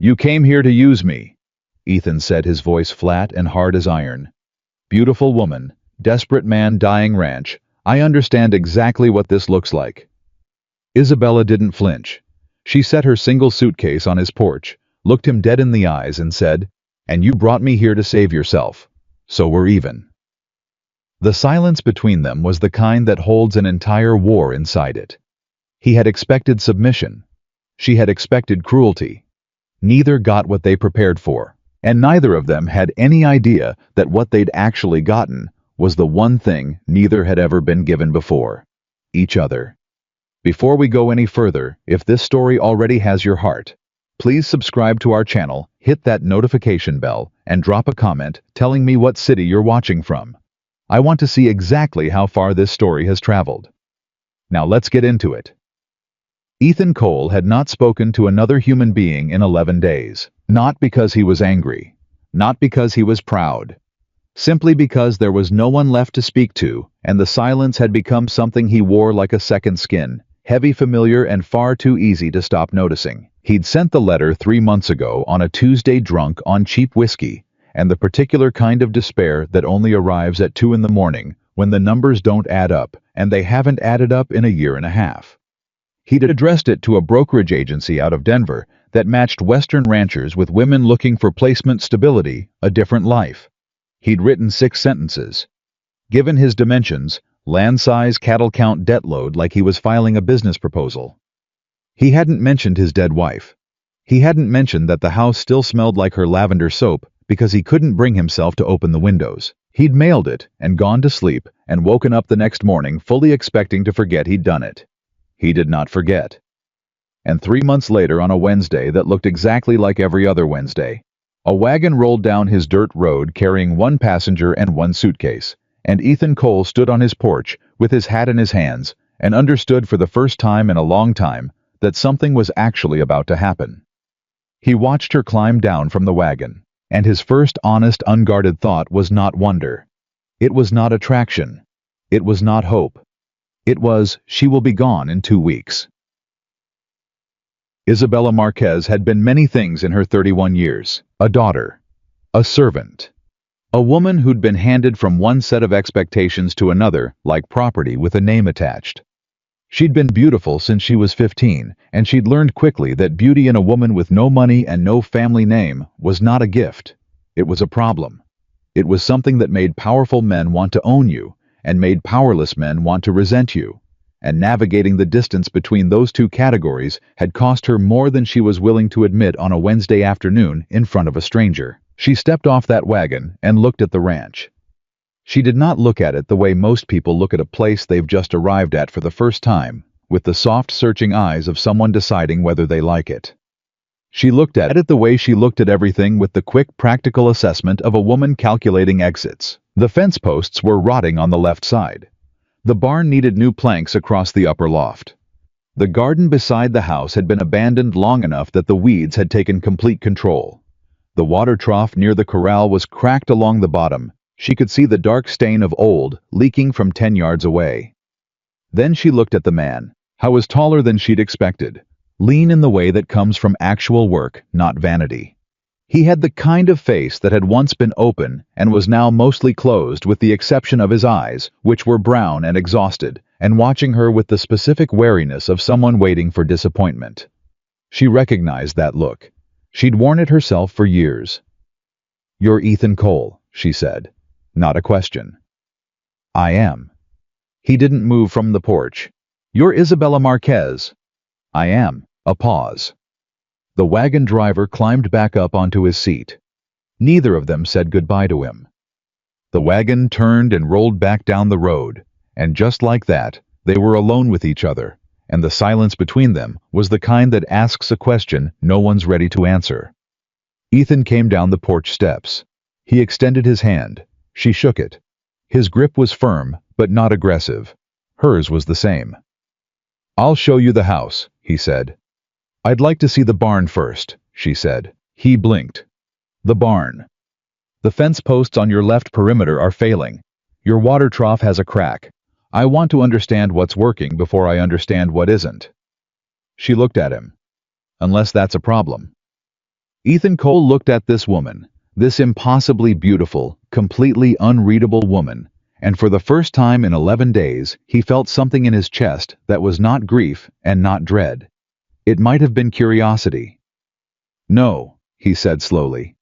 You came here to use me, Ethan said, his voice flat and hard as iron. Beautiful woman, desperate man, dying ranch. I understand exactly what this looks like. Isabella didn't flinch. She set her single suitcase on his porch, looked him dead in the eyes and said, "And you brought me here to save yourself. So we're even." The silence between them was the kind that holds an entire war inside it. He had expected submission. She had expected cruelty. Neither got what they prepared for, and neither of them had any idea that what they'd actually gotten was the one thing neither had ever been given before: each other. Before we go any further, if this story already has your heart, please subscribe to our channel, hit that notification bell, and drop a comment telling me what city you're watching from. I want to see exactly how far this story has traveled. Now let's get into it. Ethan Cole had not spoken to another human being in 11 days. Not because he was angry. Not because he was proud. Simply because there was no one left to speak to, and the silence had become something he wore like a second skin, heavy, familiar, and far too easy to stop noticing. He'd sent the letter 3 months ago on a Tuesday, drunk on cheap whiskey, and the particular kind of despair that only arrives at 2 in the morning when the numbers don't add up, and they haven't added up in a year and a half. He'd addressed it to a brokerage agency out of Denver that matched Western ranchers with women looking for placement stability, a different life. He'd written 6 sentences. Given his dimensions, land size, cattle count, debt load, like he was filing a business proposal. He hadn't mentioned his dead wife. He hadn't mentioned that the house still smelled like her lavender soap because he couldn't bring himself to open the windows. He'd mailed it and gone to sleep and woken up the next morning fully expecting to forget he'd done it. He did not forget. And 3 months later, on a Wednesday that looked exactly like every other Wednesday, a wagon rolled down his dirt road carrying 1 passenger and 1 suitcase, and Ethan Cole stood on his porch with his hat in his hands and understood for the first time in a long time that something was actually about to happen. He watched her climb down from the wagon, and his first honest, unguarded thought was not wonder. It was not attraction. It was not hope. It was, she will be gone in 2 weeks. Isabella Marquez had been many things in her 31 years. A daughter. A servant. A woman who'd been handed from one set of expectations to another, like property with a name attached. She'd been beautiful since she was 15, and she'd learned quickly that beauty in a woman with no money and no family name was not a gift. It was a problem. It was something that made powerful men want to own you, and made powerless men want to resent you. And navigating the distance between those two categories had cost her more than she was willing to admit on a Wednesday afternoon in front of a stranger. She stepped off that wagon and looked at the ranch. She did not look at it the way most people look at a place they've just arrived at for the first time, with the soft, searching eyes of someone deciding whether they like it. She looked at it the way she looked at everything, with the quick, practical assessment of a woman calculating exits. The fence posts were rotting on the left side. The barn needed new planks across the upper loft. The garden beside the house had been abandoned long enough that the weeds had taken complete control. The water trough near the corral was cracked along the bottom. She could see the dark stain of old leaking from 10 yards away. Then she looked at the man. He was taller than she'd expected, lean in the way that comes from actual work, not vanity. He had the kind of face that had once been open and was now mostly closed, with the exception of his eyes, which were brown and exhausted, and watching her with the specific wariness of someone waiting for disappointment. She recognized that look. She'd worn it herself for years. "You're Ethan Cole," she said. Not a question. "I am." He didn't move from the porch. "You're Isabella Marquez." "I am." A pause. The wagon driver climbed back up onto his seat. Neither of them said goodbye to him. The wagon turned and rolled back down the road, and just like that, they were alone with each other, and the silence between them was the kind that asks a question no one's ready to answer. Ethan came down the porch steps. He extended his hand. She shook it. His grip was firm, but not aggressive. Hers was the same. "I'll show you the house," he said. "I'd like to see the barn first," she said. He blinked. "The barn. The fence posts on your left perimeter are failing. Your water trough has a crack. I want to understand what's working before I understand what isn't." She looked at him. "Unless that's a problem." Ethan Cole looked at this woman, this impossibly beautiful, completely unreadable woman, and for the first time in 11 days, he felt something in his chest that was not grief and not dread. It might have been curiosity. "No," he said slowly.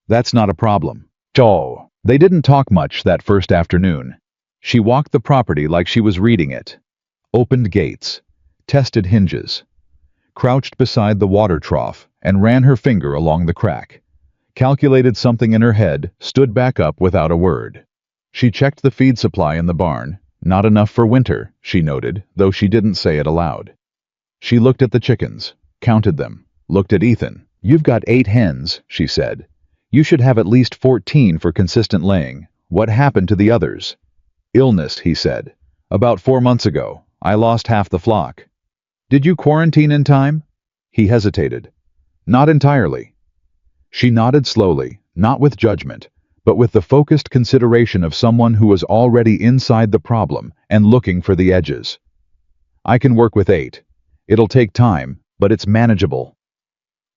"That's not a problem." Joe. They didn't talk much that first afternoon. She walked the property like she was reading it. Opened gates, tested hinges, crouched beside the water trough, and ran her finger along the crack. Calculated something in her head, stood back up without a word. She checked the feed supply in the barn. Not enough for winter, she noted, though she didn't say it aloud. She looked at the chickens, counted them, looked at Ethan. "You've got 8 hens," she said. "You should have at least 14 for consistent laying. What happened to the others?" "Illness," he said. "About 4 months ago. I lost half the flock." "Did you quarantine in time?" He hesitated. "Not entirely." She nodded slowly, not with judgment, but with the focused consideration of someone who was already inside the problem and looking for the edges. "I can work with 8. It'll take time, but it's manageable."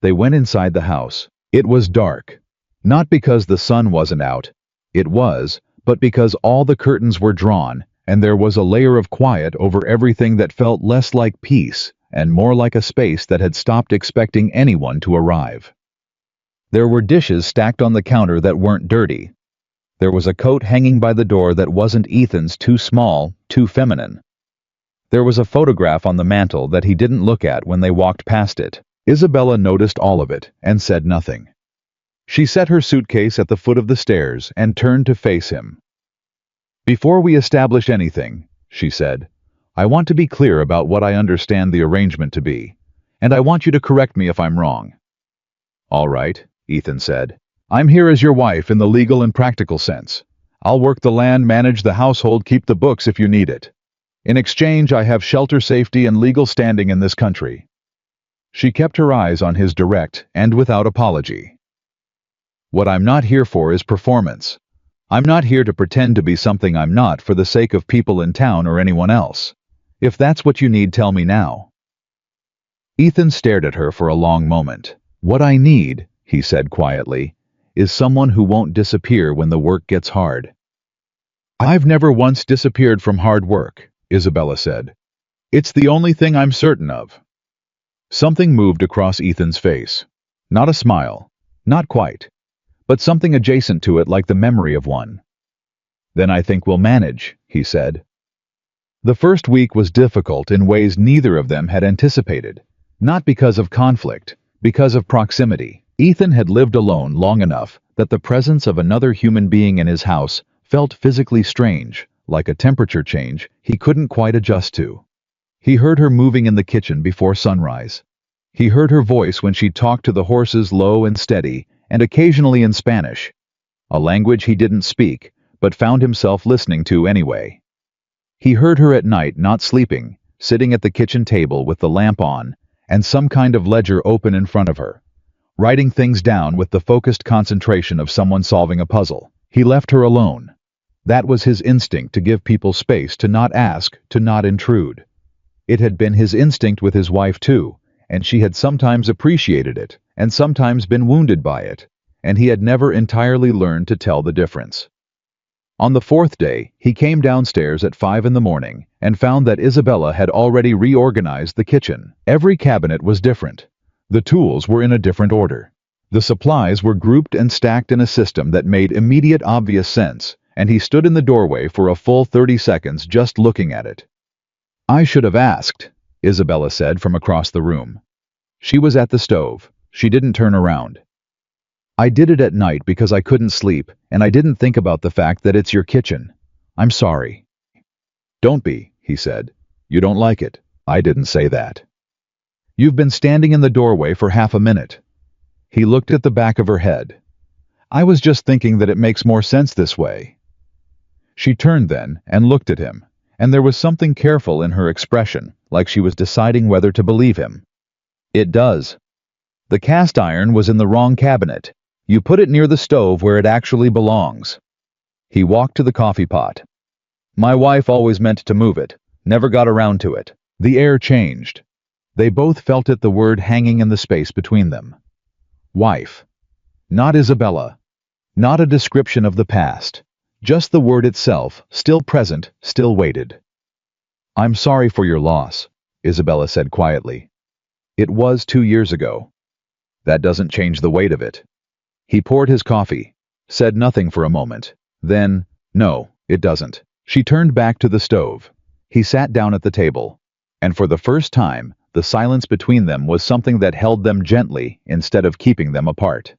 They went inside the house. It was dark. Not because the sun wasn't out. It was, but because all the curtains were drawn, and there was a layer of quiet over everything that felt less like peace and more like a space that had stopped expecting anyone to arrive. There were dishes stacked on the counter that weren't dirty. There was a coat hanging by the door that wasn't Ethan's, too small, too feminine. There was a photograph on the mantel that he didn't look at when they walked past it. Isabella noticed all of it and said nothing. She set her suitcase at the foot of the stairs and turned to face him. "Before we establish anything," she said, "I want to be clear about what I understand the arrangement to be, and I want you to correct me if I'm wrong." "All right," Ethan said. "I'm here as your wife in the legal and practical sense. I'll work the land, manage the household, keep the books if you need it. In exchange, I have shelter, safety, and legal standing in this country." She kept her eyes on his direct and without apology. "What I'm not here for is performance. I'm not here to pretend to be something I'm not for the sake of people in town or anyone else. If that's what you need, tell me now." Ethan stared at her for a long moment. "What I need," he said quietly, "is someone who won't disappear when the work gets hard." "I've never once disappeared from hard work," Isabella said. "It's the only thing I'm certain of." Something moved across Ethan's face. Not a smile, not quite, but something adjacent to it, like the memory of one. "Then I think we'll manage," he said. The first week was difficult in ways neither of them had anticipated. Not because of conflict, because of proximity. Ethan had lived alone long enough that the presence of another human being in his house felt physically strange, like a temperature change he couldn't quite adjust to. He heard her moving in the kitchen before sunrise. He heard her voice when she talked to the horses, low and steady, and occasionally in Spanish, a language he didn't speak, but found himself listening to anyway. He heard her at night, not sleeping, sitting at the kitchen table with the lamp on, and some kind of ledger open in front of her, writing things down with the focused concentration of someone solving a puzzle. He left her alone. That was his instinct, to give people space, to not ask, to not intrude. It had been his instinct with his wife too, and she had sometimes appreciated it, and sometimes been wounded by it, and he had never entirely learned to tell the difference. On the 4th day, he came downstairs at 5 in the morning and found that Isabella had already reorganized the kitchen. Every cabinet was different. The tools were in a different order. The supplies were grouped and stacked in a system that made immediate obvious sense, and he stood in the doorway for a full 30 seconds just looking at it. "I should have asked," Isabella said from across the room. She was at the stove. She didn't turn around. "I did it at night because I couldn't sleep, and I didn't think about the fact that it's your kitchen. I'm sorry." "Don't be," he said. "You don't like it." "I didn't say that." "You've been standing in the doorway for half a minute." He looked at the back of her head. "I was just thinking that it makes more sense this way." She turned then and looked at him, and there was something careful in her expression, like she was deciding whether to believe him. "It does. The cast iron was in the wrong cabinet. You put it near the stove where it actually belongs." He walked to the coffee pot. "My wife always meant to move it, never got around to it." The air changed. They both felt it, the word hanging in the space between them. Wife. Not Isabella. Not a description of the past. Just the word itself, still present, still waited. "I'm sorry for your loss," Isabella said quietly. "It was 2 years ago. That doesn't change the weight of it." He poured his coffee, said nothing for a moment. Then, "No, it doesn't." She turned back to the stove. He sat down at the table, and for the first time, the silence between them was something that held them gently instead of keeping them apart.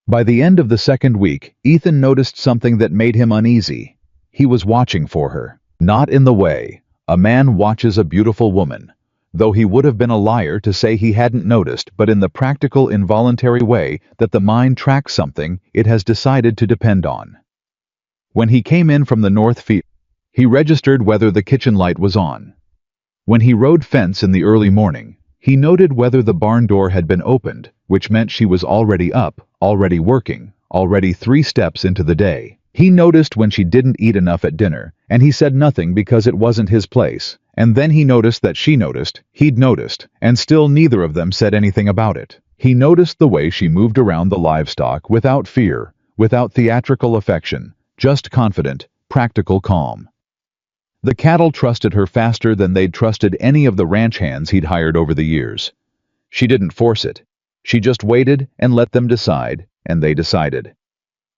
By the end of the second week, Ethan noticed something that made him uneasy. He was watching for her. Not in the way a man watches a beautiful woman, though he would have been a liar to say he hadn't noticed, but in the practical, involuntary way that the mind tracks something it has decided to depend on. When he came in from the north field, he registered whether the kitchen light was on. When he rode fence in the early morning, he noted whether the barn door had been opened, which meant she was already up, already working, already 3 steps into the day. He noticed when she didn't eat enough at dinner, and he said nothing because it wasn't his place. And then he noticed that she noticed, he'd noticed, and still neither of them said anything about it. He noticed the way she moved around the livestock without fear, without theatrical affection, just confident, practical calm. The cattle trusted her faster than they'd trusted any of the ranch hands he'd hired over the years. She didn't force it. She just waited and let them decide, and they decided.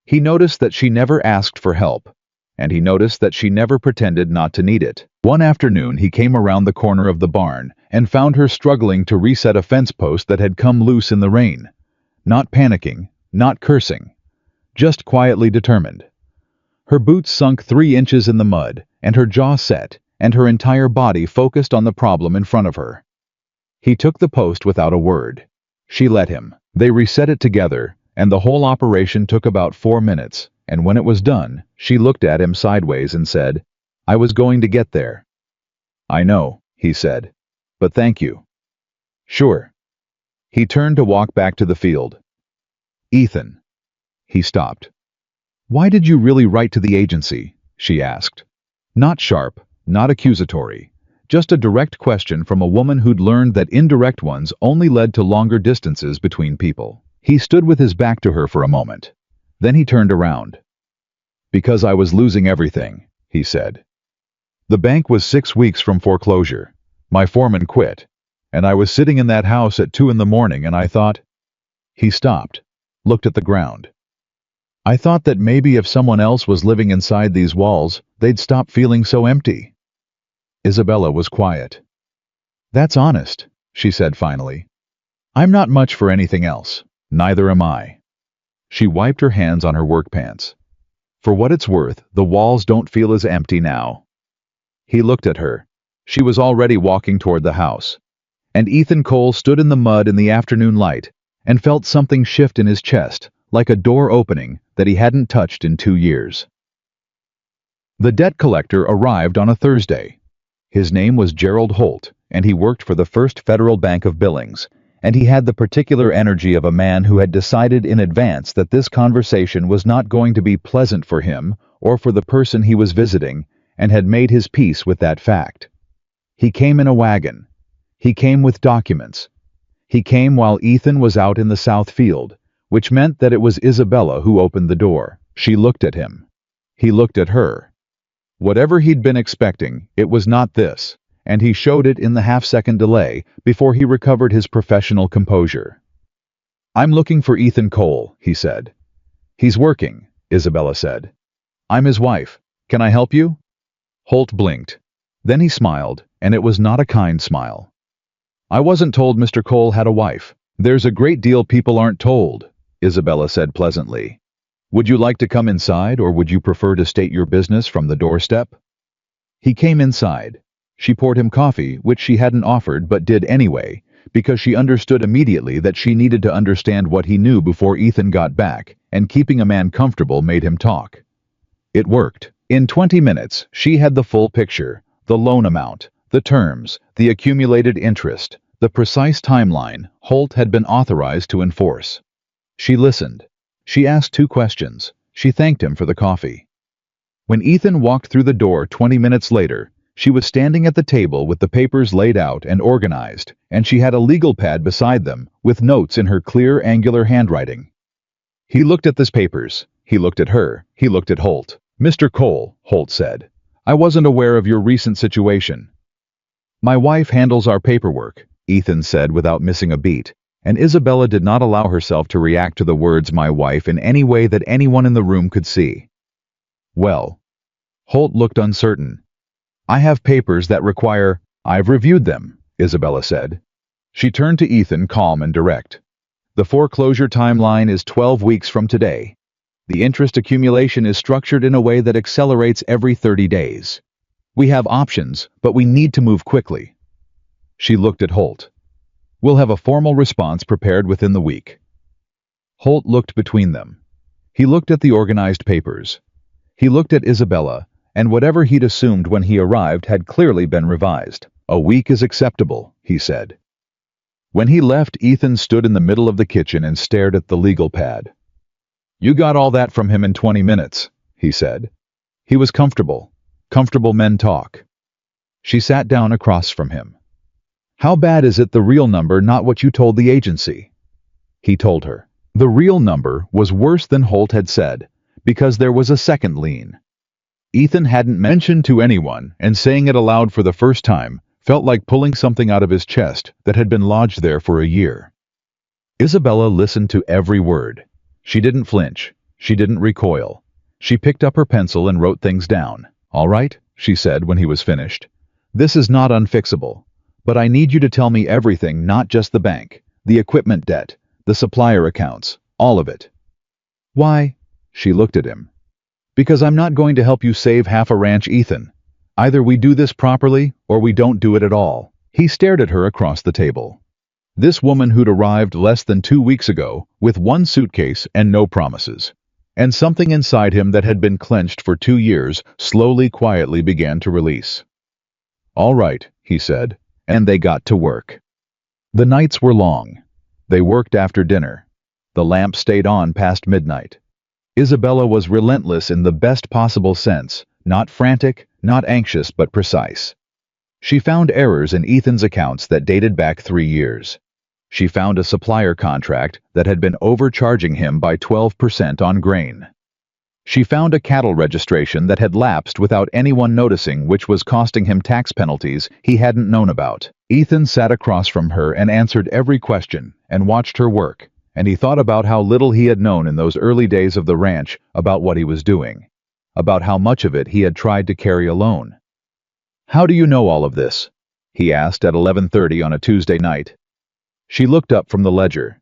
He noticed that she never asked for help, and he noticed that she never pretended not to need it. One afternoon he came around the corner of the barn and found her struggling to reset a fence post that had come loose in the rain. Not panicking, not cursing, just quietly determined. Her boots sunk 3 inches in the mud, and her jaw set, and her entire body focused on the problem in front of her. He took the post without a word. She let him. They reset it together, and the whole operation took about 4 minutes, and when it was done, she looked at him sideways and said, "I was going to get there." "I know," he said, "but thank you." "Sure." He turned to walk back to the field. "Ethan." He stopped. "Why did you really write to the agency?" she asked. Not sharp, not accusatory, just a direct question from a woman who'd learned that indirect ones only led to longer distances between people. He stood with his back to her for a moment. Then he turned around. "Because I was losing everything," he said. "The bank was 6 weeks from foreclosure. My foreman quit, and I was sitting in that house at 2 in the morning and I thought..." He stopped, looked at the ground. "I thought that maybe if someone else was living inside these walls, they'd stop feeling so empty." Isabella was quiet. "That's honest," she said finally. "I'm not much for anything else. Neither am I." She wiped her hands on her work pants. "For what it's worth, the walls don't feel as empty now." He looked at her. She was already walking toward the house. And Ethan Cole stood in the mud in the afternoon light and felt something shift in his chest, like a door opening that he hadn't touched in 2 years. The debt collector arrived on a Thursday. His name was Gerald Holt, and he worked for the First Federal Bank of Billings, and he had the particular energy of a man who had decided in advance that this conversation was not going to be pleasant for him or for the person he was visiting, and had made his peace with that fact. He came in a wagon. He came with documents. He came while Ethan was out in the south field, which meant that it was Isabella who opened the door. She looked at him. He looked at her. Whatever he'd been expecting, it was not this, and he showed it in the half-second delay before he recovered his professional composure. "I'm looking for Ethan Cole," he said. "He's working," Isabella said. "I'm his wife. Can I help you?" Holt blinked. Then he smiled, and it was not a kind smile. "I wasn't told Mr. Cole had a wife." "There's a great deal people aren't told," Isabella said pleasantly. "Would you like to come inside, or would you prefer to state your business from the doorstep?" He came inside. She poured him coffee, which she hadn't offered but did anyway, because she understood immediately that she needed to understand what he knew before Ethan got back, and keeping a man comfortable made him talk. It worked. In 20 minutes, she had the full picture, the loan amount, the terms, the accumulated interest, the precise timeline Holt had been authorized to enforce. She listened. She asked 2 questions. She thanked him for the coffee. When Ethan walked through the door 20 minutes later, She was standing at the table with the papers laid out and organized, and she had a legal pad beside them, with notes in her clear, angular handwriting. He looked at these papers. He looked at her. He looked at Holt. "Mr. Cole," Holt said, "I wasn't aware of your recent situation." "My wife handles our paperwork," Ethan said without missing a beat, and Isabella did not allow herself to react to the words "my wife" in any way that anyone in the room could see. "Well," Holt looked uncertain. "I have papers that require—" "I've reviewed them," Isabella said. She turned to Ethan, calm and direct. "The foreclosure timeline is 12 weeks from today. The interest accumulation is structured in a way that accelerates every 30 days. We have options, but we need to move quickly." She looked at Holt. "We'll have a formal response prepared within the week." Holt looked between them. He looked at the organized papers. He looked at Isabella, and whatever he'd assumed when he arrived had clearly been revised. "A week is acceptable," he said. When he left, Ethan stood in the middle of the kitchen and stared at the legal pad. "You got all that from him in 20 minutes, he said. He was comfortable. Comfortable men talk. She sat down across from him. "How bad is it, the real number, not what you told the agency?" He told her. The real number was worse than Holt had said, because there was a second lien. Ethan hadn't mentioned to anyone, and saying it aloud for the first time felt like pulling something out of his chest that had been lodged there for a year. Isabella listened to every word. She didn't flinch. She didn't recoil. She picked up her pencil and wrote things down. "All right," she said when he was finished. "This is not unfixable, but I need you to tell me everything, not just the bank, the equipment debt, the supplier accounts, all of it." "Why?" She looked at him. "Because I'm not going to help you save half a ranch, Ethan. Either we do this properly, or we don't do it at all." He stared at her across the table. This woman who'd arrived less than 2 weeks ago, with one suitcase and no promises. And something inside him that had been clenched for 2 years slowly, quietly began to release. "All right," he said, and they got to work. The nights were long. They worked after dinner. The lamp stayed on past midnight. Isabella was relentless in the best possible sense, not frantic, not anxious, but precise. She found errors in Ethan's accounts that dated back 3 years. She found a supplier contract that had been overcharging him by 12% on grain. She found a cattle registration that had lapsed without anyone noticing, which was costing him tax penalties he hadn't known about. Ethan sat across from her and answered every question and watched her work, and he thought about how little he had known in those early days of the ranch about what he was doing, about how much of it he had tried to carry alone. "How do you know all of this?" he asked at 11:30 on a Tuesday night. She looked up from the ledger.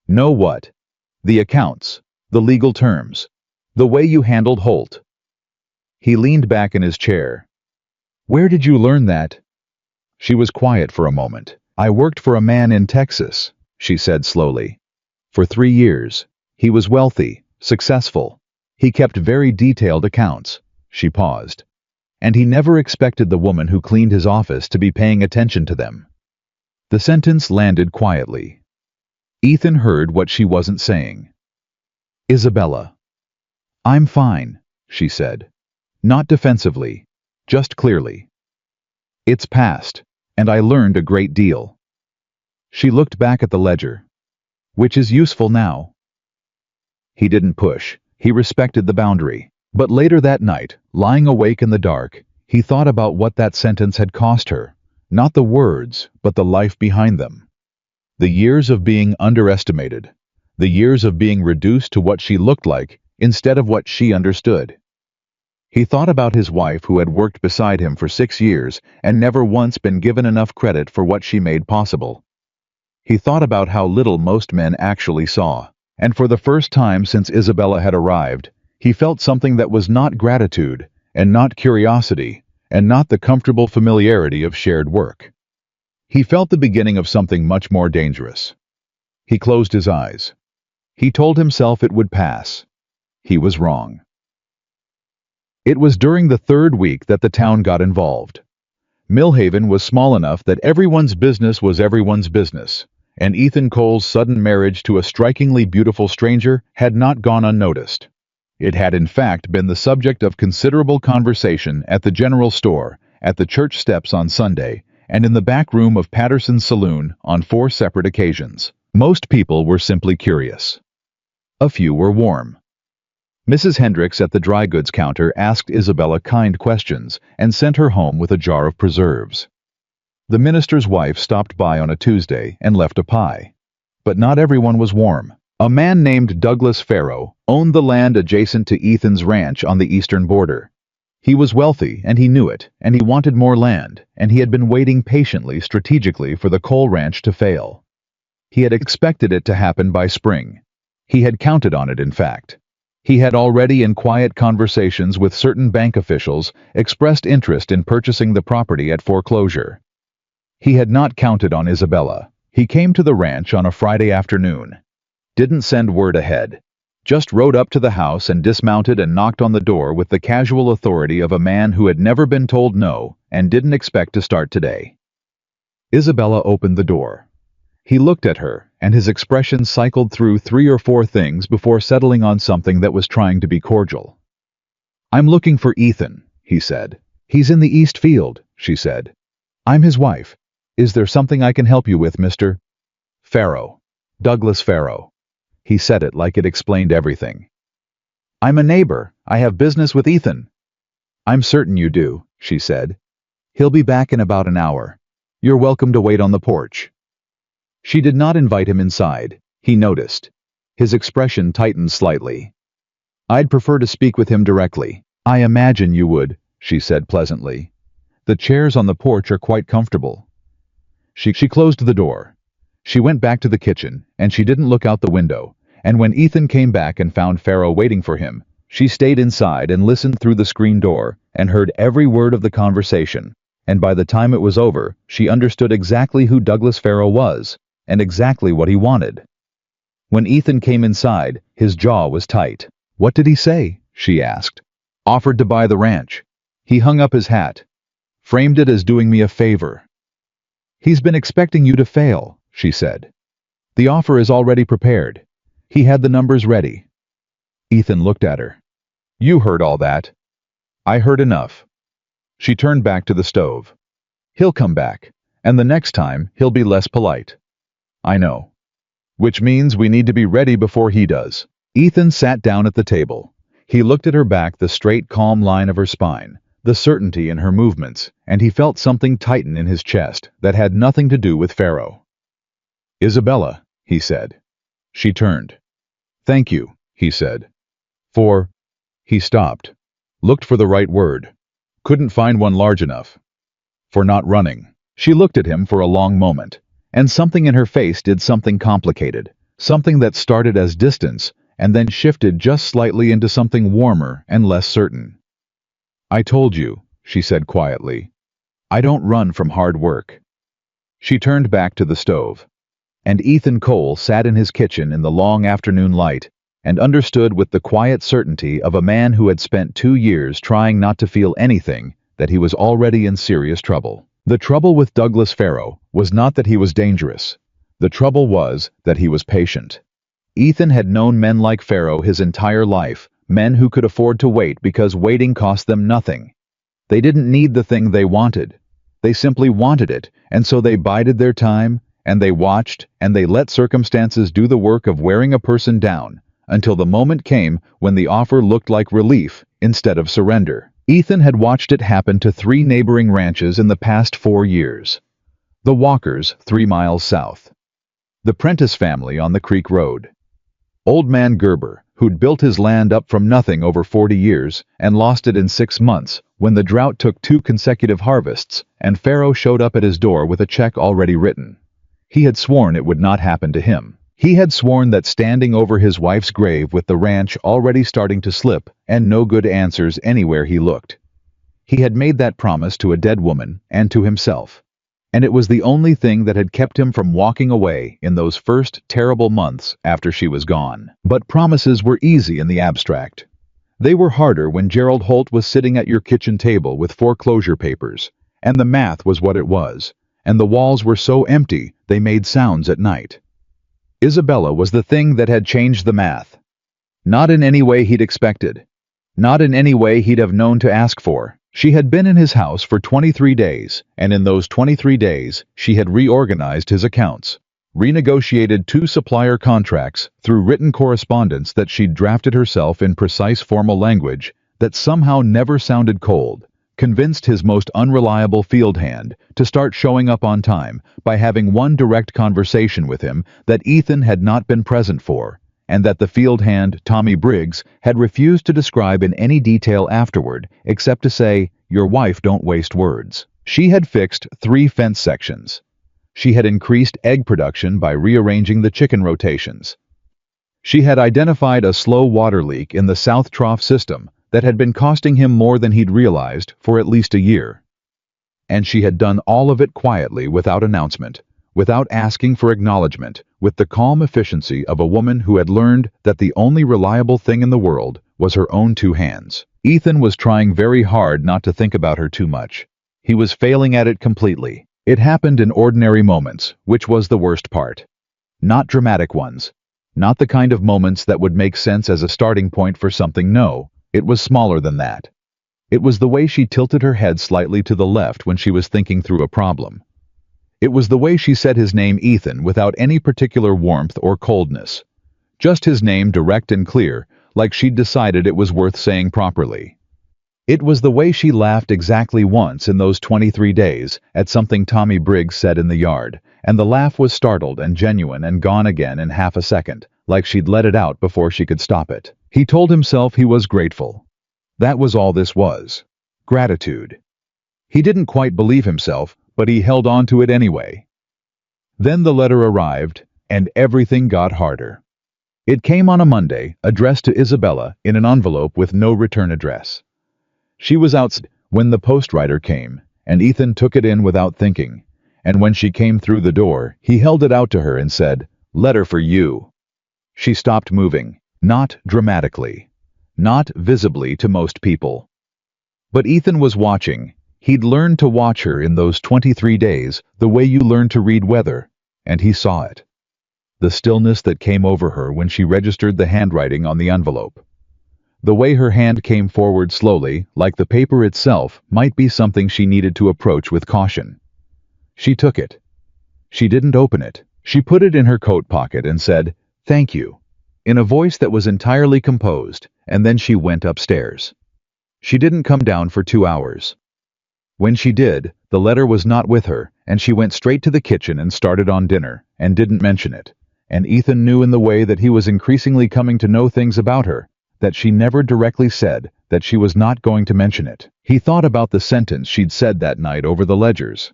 "Know what?" "The accounts, the legal terms, the way you handled Holt." He leaned back in his chair. "Where did you learn that?" She was quiet for a moment. "I worked for a man in Texas," she said slowly. "For 3 years. He was wealthy, successful. He kept very detailed accounts." She paused. "And he never expected the woman who cleaned his office to be paying attention to them." The sentence landed quietly. Ethan heard what she wasn't saying. "Isabella." "I'm fine," she said. Not defensively, just clearly. "It's past, and I learned a great deal." She looked back at the ledger. "Which is useful now." He didn't push. He respected the boundary. But later that night, lying awake in the dark, he thought about what that sentence had cost her. Not the words, but the life behind them. The years of being underestimated. The years of being reduced to what she looked like instead of what she understood. He thought about his wife who had worked beside him for 6 years and never once been given enough credit for what she made possible. He thought about how little most men actually saw. And for the first time since Isabella had arrived, he felt something that was not gratitude, and not curiosity, and not the comfortable familiarity of shared work. He felt the beginning of something much more dangerous. He closed his eyes. He told himself it would pass. He was wrong. It was during the 3rd week that the town got involved. Millhaven was small enough that everyone's business was everyone's business, and Ethan Cole's sudden marriage to a strikingly beautiful stranger had not gone unnoticed. It had in fact been the subject of considerable conversation at the general store at the church steps on Sunday, and in the back room of Patterson's saloon on 4 separate occasions. Most people were simply curious. A few were warm. Mrs. Hendricks at the dry goods counter asked Isabella kind questions and sent her home with a jar of preserves. The minister's wife stopped by on a Tuesday and left a pie. But not everyone was warm. A man named Douglas Farrow owned the land adjacent to Ethan's ranch on the eastern border. He was wealthy, and he knew it, and he wanted more land, and he had been waiting patiently, strategically for the coal ranch to fail. He had expected it to happen by spring. He had counted on it, in fact. He had already, in quiet conversations with certain bank officials, expressed interest in purchasing the property at foreclosure. He had not counted on Isabella. He came to the ranch on a Friday afternoon. Didn't send word ahead. Just rode up to the house and dismounted and knocked on the door with the casual authority of a man who had never been told no and didn't expect to start today. Isabella opened the door. He looked at her, and his expression cycled through 3 or 4 things before settling on something that was trying to be cordial. "I'm looking for Ethan," he said. "He's in the East Field," she said. "I'm his wife. Is there something I can help you with, Mr. Farrow? Douglas Farrow." He said it like it explained everything. "I'm a neighbor. I have business with Ethan." "I'm certain you do," she said. "He'll be back in about an hour. You're welcome to wait on the porch." She did not invite him inside. He noticed. His expression tightened slightly. "I'd prefer to speak with him directly." "I imagine you would," she said pleasantly. "The chairs on the porch are quite comfortable." She closed the door. She went back to the kitchen, and she didn't look out the window, and when Ethan came back and found Farrow waiting for him, she stayed inside and listened through the screen door and heard every word of the conversation, and by the time it was over, she understood exactly who Douglas Farrow was and exactly what he wanted. When Ethan came inside, his jaw was tight. "What did he say?" she asked. "Offered to buy the ranch." He hung up his hat. "Framed it as doing me a favor." "He's been expecting you to fail," she said. "The offer is already prepared. He had the numbers ready." Ethan looked at her. "You heard all that." "I heard enough." She turned back to the stove. "He'll come back, and the next time he'll be less polite." "I know. Which means we need to be ready before he does." Ethan sat down at the table. He looked at her back, the straight, calm line of her spine, the certainty in her movements, and he felt something tighten in his chest that had nothing to do with Farrow. "Isabella," he said. She turned. "Thank you," he said. "For—" He stopped. Looked for the right word. Couldn't find one large enough. "For not running." She looked at him for a long moment, and something in her face did something complicated, something that started as distance and then shifted just slightly into something warmer and less certain. "I told you," she said quietly. "I don't run from hard work." She turned back to the stove. And Ethan Cole sat in his kitchen in the long afternoon light and understood with the quiet certainty of a man who had spent 2 years trying not to feel anything that he was already in serious trouble. The trouble with Douglas Farrow was not that he was dangerous. The trouble was that he was patient. Ethan had known men like Farrow his entire life, men who could afford to wait because waiting cost them nothing. They didn't need the thing they wanted. They simply wanted it, and so they bided their time, and they watched, and they let circumstances do the work of wearing a person down, until the moment came when the offer looked like relief instead of surrender. Ethan had watched it happen to 3 neighboring ranches in the past 4 years. The Walkers, 3 miles south. The Prentice family on the Creek Road. Old man Gerber, who'd built his land up from nothing over 40 years and lost it in 6 months when the drought took 2 consecutive harvests and Farrow showed up at his door with a check already written. He had sworn it would not happen to him. He had sworn that standing over his wife's grave with the ranch already starting to slip and no good answers anywhere he looked. He had made that promise to a dead woman and to himself. And it was the only thing that had kept him from walking away in those first terrible months after she was gone. But promises were easy in the abstract. They were harder when Gerald Holt was sitting at your kitchen table with foreclosure papers, and the math was what it was, and the walls were so empty they made sounds at night. Isabella was the thing that had changed the math. Not in any way he'd expected. Not in any way he'd have known to ask for. She had been in his house for 23 days, and in those 23 days, she had reorganized his accounts, renegotiated 2 supplier contracts through written correspondence that she'd drafted herself in precise formal language that somehow never sounded cold, convinced his most unreliable field hand to start showing up on time by having one direct conversation with him that Ethan had not been present for, and that the field hand, Tommy Briggs, had refused to describe in any detail afterward, except to say, "Your wife don't waste words." She had fixed 3 fence sections. She had increased egg production by rearranging the chicken rotations. She had identified a slow water leak in the South Trough system that had been costing him more than he'd realized for at least a year. And she had done all of it quietly without announcement, without asking for acknowledgement, with the calm efficiency of a woman who had learned that the only reliable thing in the world was her own 2 hands. Ethan was trying very hard not to think about her too much. He was failing at it completely. It happened in ordinary moments, which was the worst part. Not dramatic ones. Not the kind of moments that would make sense as a starting point for something. No, it was smaller than that. It was the way she tilted her head slightly to the left when she was thinking through a problem. It was the way she said his name Ethan without any particular warmth or coldness. Just his name direct and clear, like she'd decided it was worth saying properly. It was the way she laughed exactly once in those 23 days at something Tommy Briggs said in the yard, and the laugh was startled and genuine and gone again in half a second, like she'd let it out before she could stop it. He told himself he was grateful. That was all this was. Gratitude. He didn't quite believe himself, but he held on to it anyway. Then the letter arrived, and everything got harder. It came on a Monday, addressed to Isabella in an envelope with no return address. She was outside when the postwriter came, and Ethan took it in without thinking, and when she came through the door, he held it out to her and said, "Letter for you." She stopped moving, not dramatically, not visibly to most people. But Ethan was watching. He'd learned to watch her in those 23 days the way you learn to read weather, and he saw it. The stillness that came over her when she registered the handwriting on the envelope. The way her hand came forward slowly, like the paper itself might be something she needed to approach with caution. She took it. She didn't open it. She put it in her coat pocket and said, "Thank you," in a voice that was entirely composed, and then she went upstairs. She didn't come down for 2 hours. When she did, the letter was not with her, and she went straight to the kitchen and started on dinner, and didn't mention it. And Ethan knew in the way that he was increasingly coming to know things about her, that she never directly said that she was not going to mention it. He thought about the sentence she'd said that night over the ledgers.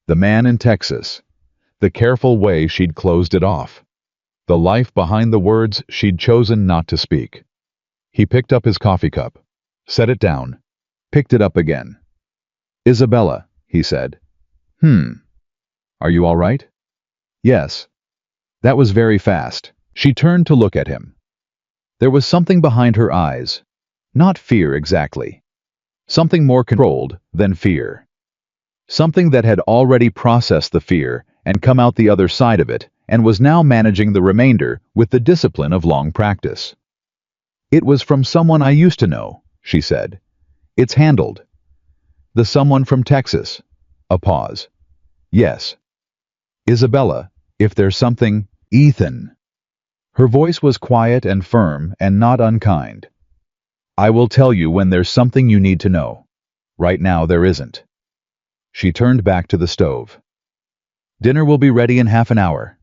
The man in Texas. The careful way she'd closed it off. The life behind the words she'd chosen not to speak. He picked up his coffee cup, set it down, picked it up again. "Isabella," he said. Are you all right?" "Yes." That was very fast. She turned to look at him. There was something behind her eyes. Not fear exactly. Something more controlled than fear. Something that had already processed the fear and come out the other side of it and was now managing the remainder with the discipline of long practice. "It was from someone I used to know," she said. "It's handled." "The someone from Texas." A pause. "Yes." "Isabella, if there's something—" "Ethan." Her voice was quiet and firm and not unkind. "I will tell you when there's something you need to know. Right now there isn't." She turned back to the stove. "Dinner will be ready in half an hour."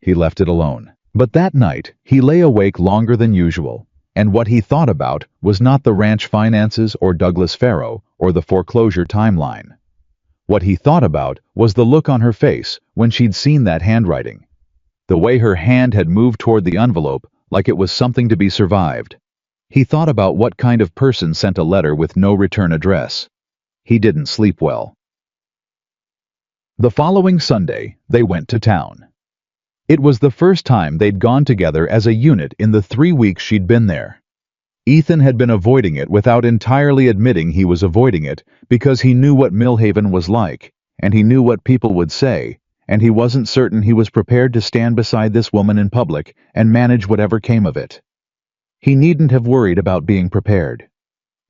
He left it alone. But that night, he lay awake longer than usual, and what he thought about was not the ranch finances or Douglas Farrow or the foreclosure timeline. What he thought about was the look on her face when she'd seen that handwriting. The way her hand had moved toward the envelope like it was something to be survived. He thought about what kind of person sent a letter with no return address. He didn't sleep well. The following Sunday, they went to town. It was the first time they'd gone together as a unit in the 3 weeks she'd been there. Ethan had been avoiding it without entirely admitting he was avoiding it because he knew what Millhaven was like, and he knew what people would say, and he wasn't certain he was prepared to stand beside this woman in public and manage whatever came of it. He needn't have worried about being prepared.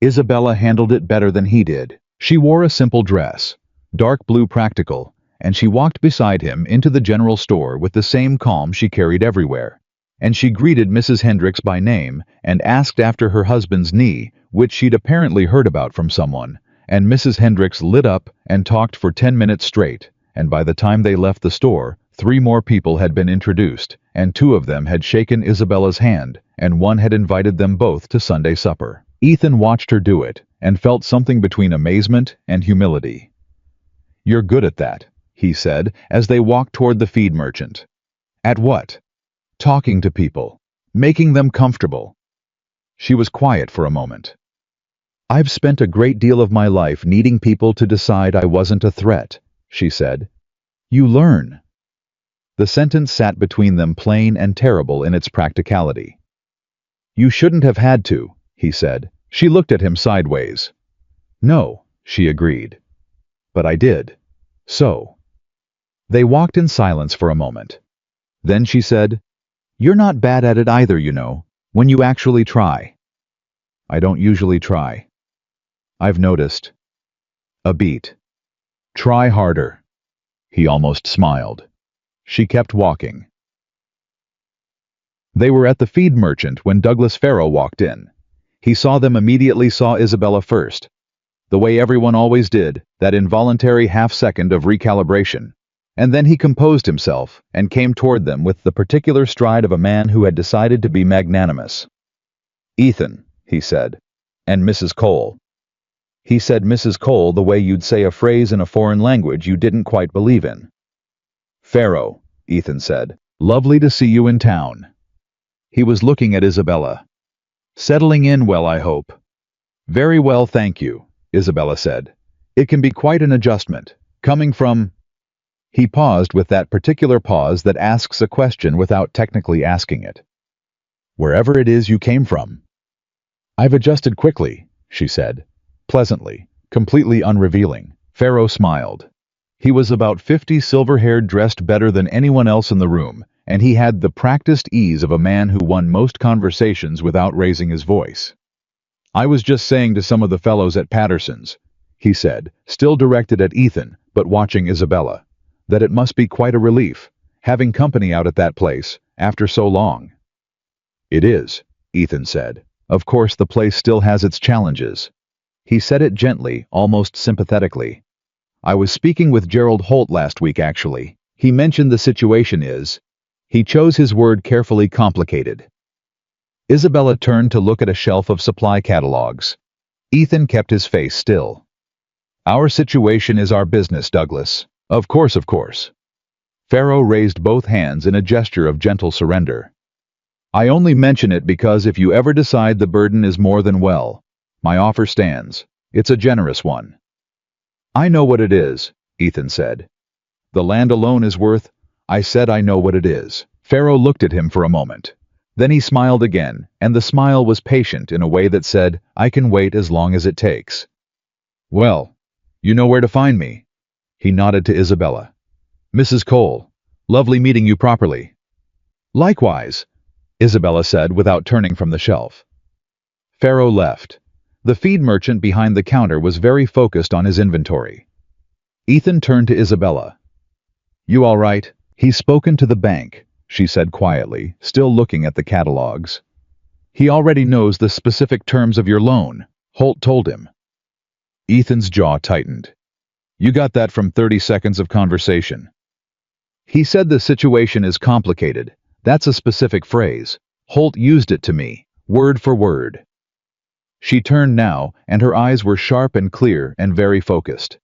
Isabella handled it better than he did. She wore a simple dress, dark blue practical, and she walked beside him into the general store with the same calm she carried everywhere. And she greeted Mrs. Hendricks by name and asked after her husband's knee, which she'd apparently heard about from someone, and Mrs. Hendricks lit up and talked for 10 minutes straight, and by the time they left the store, 3 more people had been introduced, and 2 of them had shaken Isabella's hand, and 1 had invited them both to Sunday supper. Ethan watched her do it, and felt something between amazement and humility. "You're good at that," he said, as they walked toward the feed merchant. "At what?" "Talking to people. Making them comfortable." She was quiet for a moment. "I've spent a great deal of my life needing people to decide I wasn't a threat," she said. "You learn." The sentence sat between them plain and terrible in its practicality. "You shouldn't have had to," he said. She looked at him sideways. "No," she agreed. "But I did. So." They walked in silence for a moment. Then she said, "You're not bad at it either, you know, when you actually try." "I don't usually try." "I've noticed." A beat. "Try harder." He almost smiled. She kept walking. They were at the feed merchant when Douglas Farrow walked in. He saw them immediately, saw Isabella first. The way everyone always did, that involuntary half-second of recalibration. And then he composed himself and came toward them with the particular stride of a man who had decided to be magnanimous. "Ethan," he said, "and Mrs. Cole." He said Mrs. Cole the way you'd say a phrase in a foreign language you didn't quite believe in. "Farrow," Ethan said, "lovely to see you in town." He was looking at Isabella. "Settling in well, I hope." "Very well, thank you," Isabella said. "It can be quite an adjustment, coming from—" He paused with that particular pause that asks a question without technically asking it. "Wherever it is you came from." "I've adjusted quickly," she said, pleasantly, completely unrevealing. Farrow smiled. He was about 50, silver-haired, dressed better than anyone else in the room, and he had the practiced ease of a man who won most conversations without raising his voice. "I was just saying to some of the fellows at Patterson's," he said, still directed at Ethan, but watching Isabella, "that it must be quite a relief, having company out at that place, after so long." "It is," Ethan said. "Of course the place still has its challenges." He said it gently, almost sympathetically. "I was speaking with Gerald Holt last week, actually. He mentioned the situation is—" He chose his word carefully, complicated. Isabella turned to look at a shelf of supply catalogs. Ethan kept his face still. "Our situation is our business, Douglas. Of course, of course." Farrow raised both hands in a gesture of gentle surrender. "I only mention it because if you ever decide the burden is more than well, my offer stands. It's a generous one." "I know what it is," Ethan said. "The land alone is worth—" "I said I know what it is." Farrow looked at him for a moment. Then he smiled again, and the smile was patient in a way that said, "I can wait as long as it takes." "Well, you know where to find me." He nodded to Isabella. "Mrs. Cole, lovely meeting you properly." "Likewise," Isabella said without turning from the shelf. Farrow left. The feed merchant behind the counter was very focused on his inventory. Ethan turned to Isabella. "You all right?" "He's spoken to the bank," she said quietly, still looking at the catalogs. "He already knows the specific terms of your loan," Holt told him. Ethan's jaw tightened. "You got that from 30 seconds of conversation." "He said the situation is complicated. That's a specific phrase. Holt used it to me, word for word." She turned now, and her eyes were sharp and clear and very focused.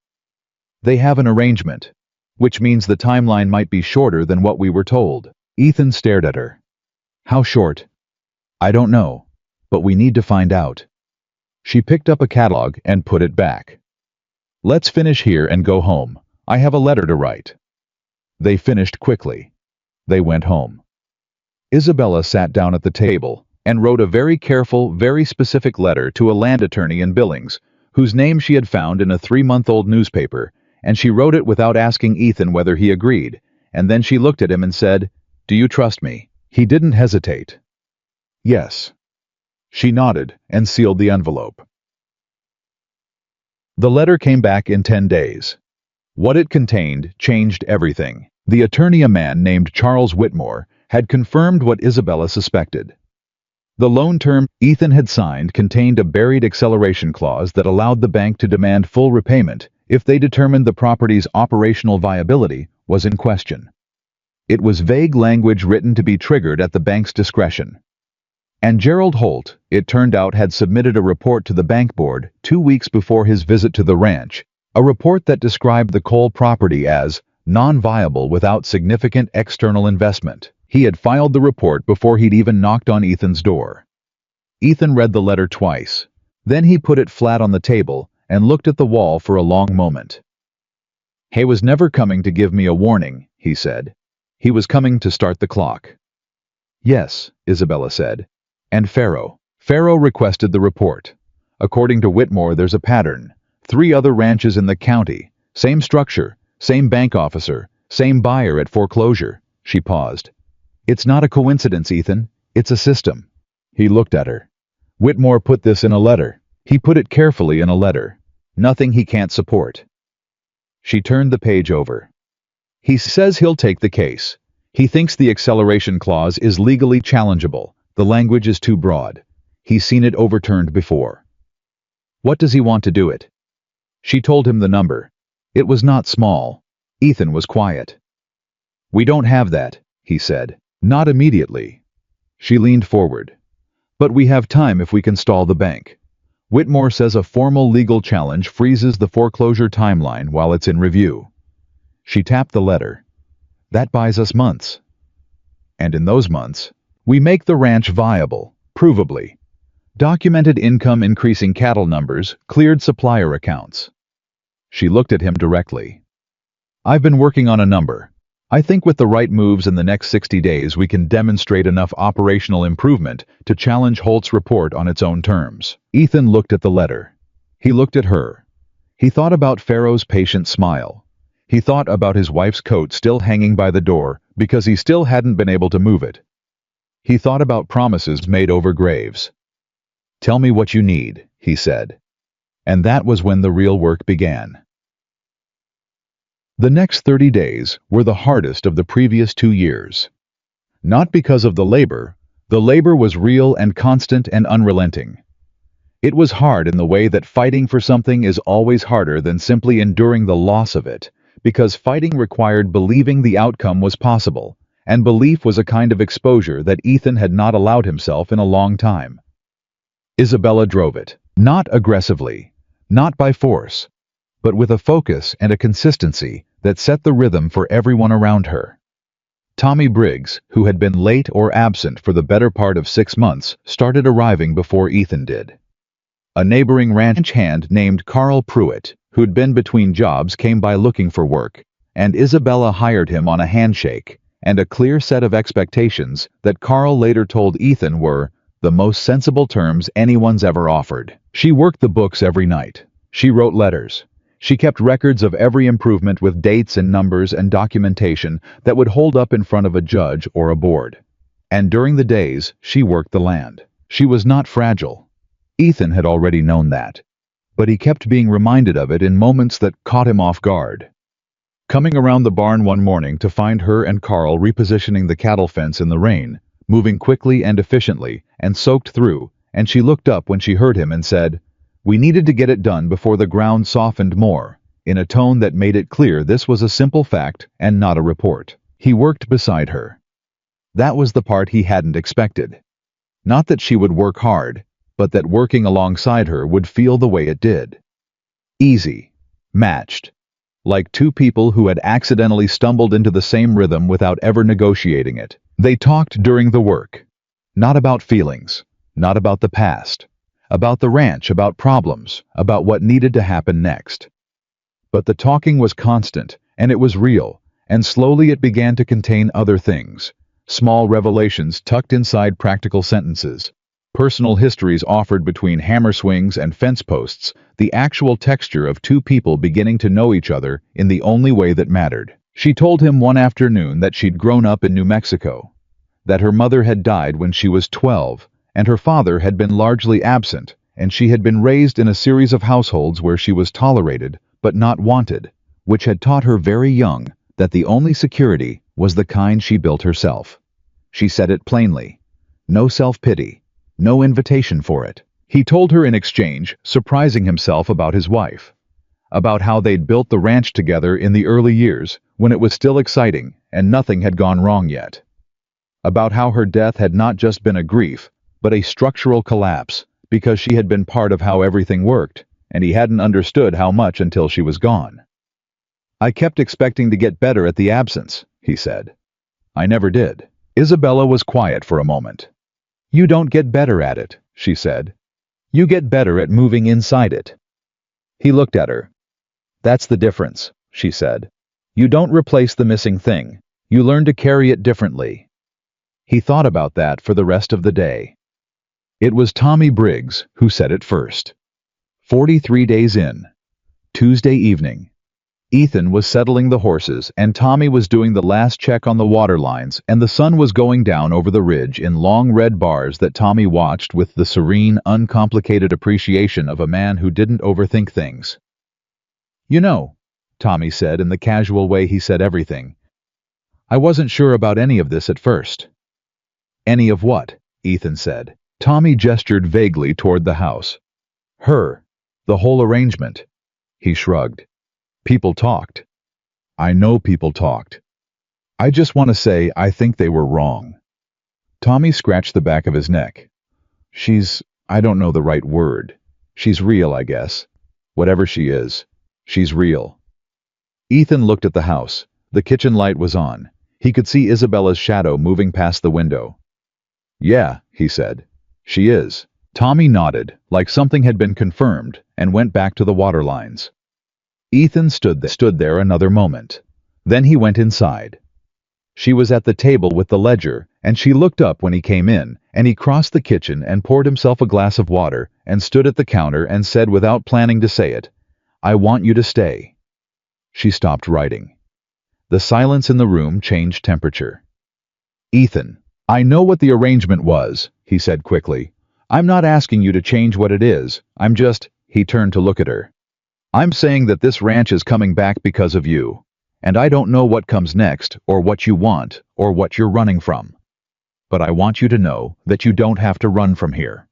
"They have an arrangement, which means the timeline might be shorter than what we were told." Ethan stared at her. "How short?" "I don't know, but we need to find out." She picked up a catalog and put it back. "Let's finish here and go home. I have a letter to write." They finished quickly. They went home. Isabella sat down at the table and wrote a very careful, very specific letter to a land attorney in Billings, whose name she had found in a 3-month-old newspaper, and she wrote it without asking Ethan whether he agreed, and then she looked at him and said, "Do you trust me?" He didn't hesitate. "Yes." She nodded and sealed the envelope. The letter came back in 10 days. What it contained changed everything. The attorney, a man named Charles Whitmore, had confirmed what Isabella suspected. The loan term Ethan had signed contained a buried acceleration clause that allowed the bank to demand full repayment if they determined the property's operational viability was in question. It was vague language written to be triggered at the bank's discretion. And Gerald Holt, it turned out, had submitted a report to the bank board 2 weeks before his visit to the ranch, a report that described the coal property as non-viable without significant external investment. He had filed the report before he'd even knocked on Ethan's door. Ethan read the letter twice. Then he put it flat on the table and looked at the wall for a long moment. "He was never coming to give me a warning," he said. "He was coming to start the clock." "Yes," Isabella said. "And Pharaoh requested the report. According to Whitmore, there's a pattern. 3 other ranches in the county. Same structure, same bank officer, same buyer at foreclosure." She paused. "It's not a coincidence, Ethan. It's a system." He looked at her. "Whitmore put this in a letter. He put it carefully in a letter. Nothing he can't support." She turned the page over. "He says he'll take the case. He thinks the acceleration clause is legally challengeable. The language is too broad. He's seen it overturned before." "What does he want to do it?" She told him the number. It was not small. Ethan was quiet. "We don't have that," he said. "Not immediately." She leaned forward. "But we have time if we can stall the bank. Whitmore says a formal legal challenge freezes the foreclosure timeline while it's in review." She tapped the letter. "That buys us months. And in those months, we make the ranch viable, provably. Documented income, increasing cattle numbers, cleared supplier accounts." She looked at him directly. "I've been working on a number. I think with the right moves in the next 60 days we can demonstrate enough operational improvement to challenge Holt's report on its own terms." Ethan looked at the letter. He looked at her. He thought about Pharaoh's patient smile. He thought about his wife's coat still hanging by the door because he still hadn't been able to move it. He thought about promises made over graves. "Tell me what you need," he said. And that was when the real work began. The next 30 days were the hardest of the previous 2 years. Not because of the labor was real and constant and unrelenting. It was hard in the way that fighting for something is always harder than simply enduring the loss of it, because fighting required believing the outcome was possible, and belief was a kind of exposure that Ethan had not allowed himself in a long time. Isabella drove it, not aggressively, not by force, but with a focus and a consistency that set the rhythm for everyone around her. Tommy Briggs, who had been late or absent for the better part of 6 months, started arriving before Ethan did. A neighboring ranch hand named Carl Pruitt, who'd been between jobs, came by looking for work, and Isabella hired him on a handshake and a clear set of expectations that Carl later told Ethan were the most sensible terms anyone's ever offered. She worked the books every night. She wrote letters. She kept records of every improvement with dates and numbers and documentation that would hold up in front of a judge or a board. And during the days, she worked the land. She was not fragile. Ethan had already known that. But he kept being reminded of it in moments that caught him off guard. Coming around the barn one morning to find her and Carl repositioning the cattle fence in the rain, moving quickly and efficiently, and soaked through, and she looked up when she heard him and said, "We needed to get it done before the ground softened more," in a tone that made it clear this was a simple fact and not a report. He worked beside her. That was the part he hadn't expected. Not that she would work hard, but that working alongside her would feel the way it did. Easy. Matched. Like 2 people who had accidentally stumbled into the same rhythm without ever negotiating it. They talked during the work. Not about feelings. Not about the past. About the ranch, about problems, about what needed to happen next. But the talking was constant, and it was real, and slowly it began to contain other things. Small revelations tucked inside practical sentences. Personal histories offered between hammer swings and fence posts, the actual texture of 2 people beginning to know each other in the only way that mattered. She told him one afternoon that she'd grown up in New Mexico, that her mother had died when she was 12, and her father had been largely absent, and she had been raised in a series of households where she was tolerated but not wanted, which had taught her very young that the only security was the kind she built herself. She said it plainly. No self-pity, no invitation for it. He told her in exchange, surprising himself about his wife, about how they'd built the ranch together in the early years when it was still exciting and nothing had gone wrong yet, about how her death had not just been a grief, but a structural collapse, because she had been part of how everything worked, and he hadn't understood how much until she was gone. I kept expecting to get better at the absence, he said. I never did. Isabella was quiet for a moment. You don't get better at it, she said. You get better at moving inside it. He looked at her. That's the difference, she said. You don't replace the missing thing. You learn to carry it differently. He thought about that for the rest of the day. It was Tommy Briggs who said it first. 43 days in. Tuesday evening. Ethan was settling the horses, and Tommy was doing the last check on the water lines, and the sun was going down over the ridge in long red bars that Tommy watched with the serene, uncomplicated appreciation of a man who didn't overthink things. You know, Tommy said in the casual way he said everything, I wasn't sure about any of this at first. Any of what? Ethan said. Tommy gestured vaguely toward the house. Her. The whole arrangement. He shrugged. People talked. I know people talked. I just want to say I think they were wrong. Tommy scratched the back of his neck. I don't know the right word. She's real, I guess. Whatever she is, she's real. Ethan looked at the house. The kitchen light was on. He could see Isabella's shadow moving past the window. Yeah, he said. She is. Tommy nodded, like something had been confirmed, and went back to the water lines. Ethan stood there another moment. Then he went inside. She was at the table with the ledger, and she looked up when he came in, and he crossed the kitchen and poured himself a glass of water, and stood at the counter and said without planning to say it, I want you to stay. She stopped writing. The silence in the room changed temperature. Ethan, I know what the arrangement was, he said quickly. I'm not asking you to change what it is, he turned to look at her. I'm saying that this ranch is coming back because of you, and I don't know what comes next, or what you want, or what you're running from. But I want you to know that you don't have to run from here.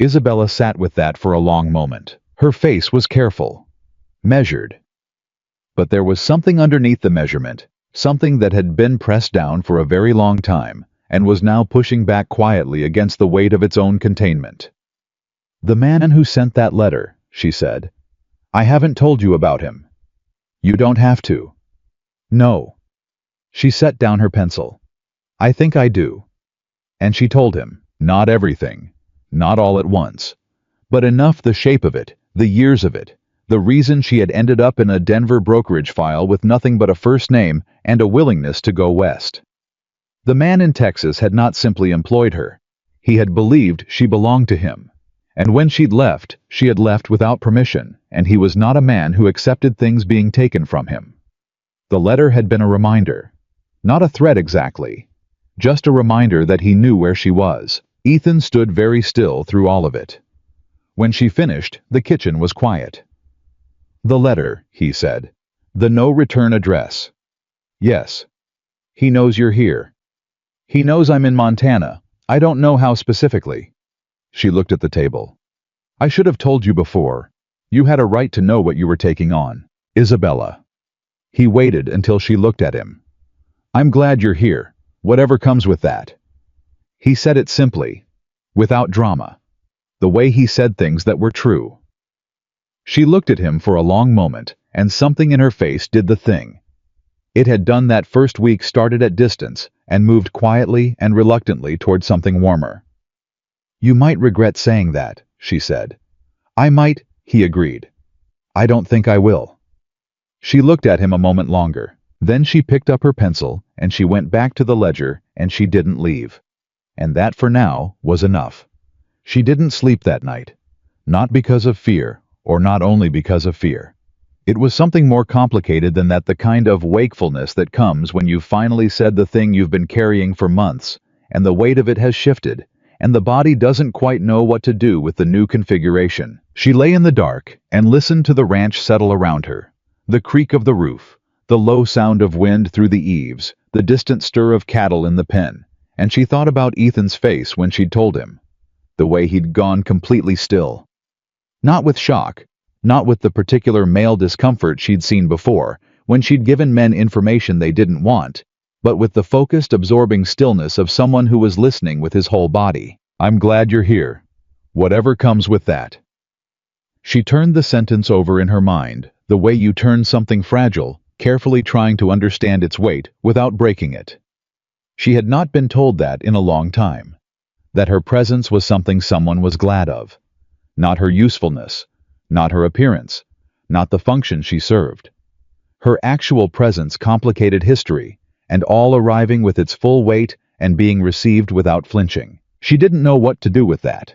Isabella sat with that for a long moment. Her face was careful, measured. But there was something underneath the measurement, something that had been pressed down for a very long time, and was now pushing back quietly against the weight of its own containment. The man who sent that letter, she said. I haven't told you about him. You don't have to. No. She set down her pencil. I think I do. And she told him, not everything, not all at once, but enough, the shape of it, the years of it, the reason she had ended up in a Denver brokerage file with nothing but a first name and a willingness to go west. The man in Texas had not simply employed her. He had believed she belonged to him. And when she'd left, she had left without permission, and he was not a man who accepted things being taken from him. The letter had been a reminder. Not a threat exactly. Just a reminder that he knew where she was. Ethan stood very still through all of it. When she finished, the kitchen was quiet. The letter, he said. The no-return address. Yes. He knows you're here. He knows I'm in Montana. I don't know how specifically. She looked at the table. I should have told you before. You had a right to know what you were taking on. Isabella. He waited until she looked at him. I'm glad you're here, whatever comes with that. He said it simply, without drama, the way he said things that were true. She looked at him for a long moment, and something in her face did the thing. It had done that first week, started at distance, and moved quietly and reluctantly toward something warmer. You might regret saying that, she said. I might, he agreed. I don't think I will. She looked at him a moment longer. Then she picked up her pencil, and she went back to the ledger, and she didn't leave. And that for now was enough. She didn't sleep that night. Not because of fear, or not only because of fear. It was something more complicated than that, the kind of wakefulness that comes when you've finally said the thing you've been carrying for months, and the weight of it has shifted, and the body doesn't quite know what to do with the new configuration. She lay in the dark and listened to the ranch settle around her. The creak of the roof, the low sound of wind through the eaves, the distant stir of cattle in the pen, and she thought about Ethan's face when she'd told him. The way he'd gone completely still. Not with shock, not with the particular male discomfort she'd seen before, when she'd given men information they didn't want, but with the focused, absorbing stillness of someone who was listening with his whole body. "I'm glad you're here. Whatever comes with that." She turned the sentence over in her mind, the way you turn something fragile, carefully trying to understand its weight without breaking it. She had not been told that in a long time. That her presence was something someone was glad of. Not her usefulness, not her appearance, not the function she served. Her actual presence complicated history, and all arriving with its full weight and being received without flinching. She didn't know what to do with that.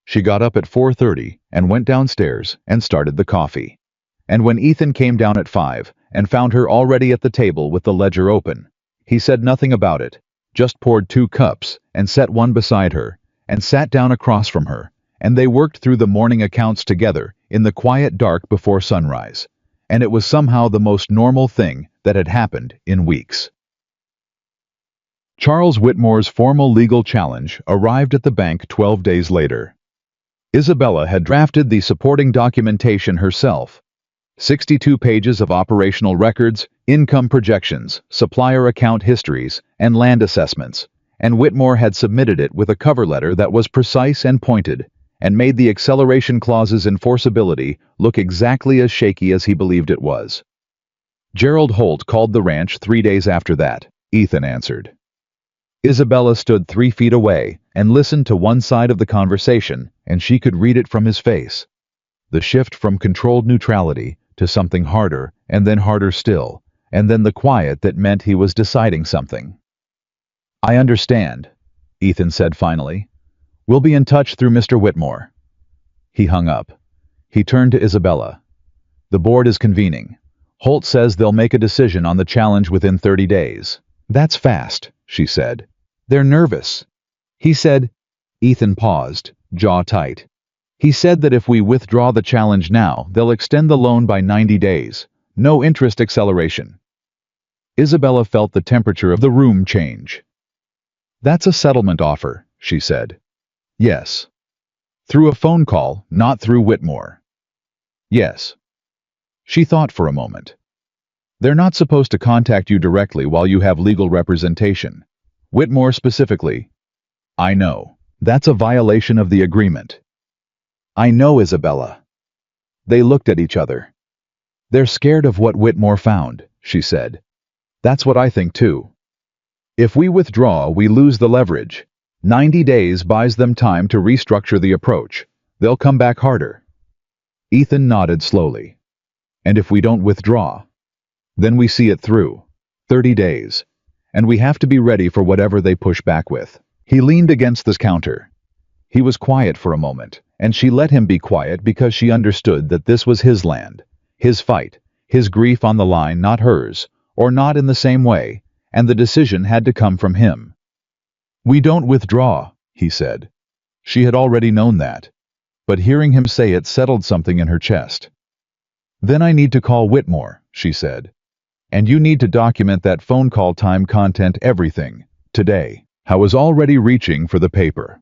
She got up at 4:30 and went downstairs and started the coffee. And when Ethan came down at 5 and found her already at the table with the ledger open, he said nothing about it, just poured 2 cups and set one beside her and sat down across from her, and they worked through the morning accounts together in the quiet dark before sunrise. And it was somehow the most normal thing that had happened in weeks. Charles Whitmore's formal legal challenge arrived at the bank 12 days later. Isabella had drafted the supporting documentation herself. 62 pages of operational records, income projections, supplier account histories, and land assessments, and Whitmore had submitted it with a cover letter that was precise and pointed, and made the acceleration clause's enforceability look exactly as shaky as he believed it was. "Gerald Holt called the ranch 3 days after that," Ethan answered. Isabella stood 3 feet away and listened to one side of the conversation, and she could read it from his face. The shift from controlled neutrality to something harder, and then harder still, and then the quiet that meant he was deciding something. "I understand," Ethan said finally. "We'll be in touch through Mr. Whitmore." He hung up. He turned to Isabella. "The board is convening. Holt says they'll make a decision on the challenge within 30 days. "That's fast," she said. "They're nervous." He said. Ethan paused, jaw tight. "He said that if we withdraw the challenge now, they'll extend the loan by 90 days. No interest acceleration." Isabella felt the temperature of the room change. "That's a settlement offer," she said. "Yes." "Through a phone call, not through Whitmore." "Yes." She thought for a moment. "They're not supposed to contact you directly while you have legal representation. Whitmore specifically." "I know. That's a violation of the agreement." "I know, Isabella." They looked at each other. "They're scared of what Whitmore found," she said. "That's what I think too. If we withdraw, we lose the leverage. 90 days buys them time to restructure the approach. They'll come back harder." Ethan nodded slowly. "And if we don't withdraw? Then we see it through. 30 days. And we have to be ready for whatever they push back with." He leaned against the counter. He was quiet for a moment, and she let him be quiet because she understood that this was his land, his fight, his grief on the line, not hers, or not in the same way, and the decision had to come from him. "We don't withdraw," he said. She had already known that, but hearing him say it settled something in her chest. "Then I need to call Whitmore," she said. "And you need to document that phone call time, content, everything, today." I was already reaching for the paper.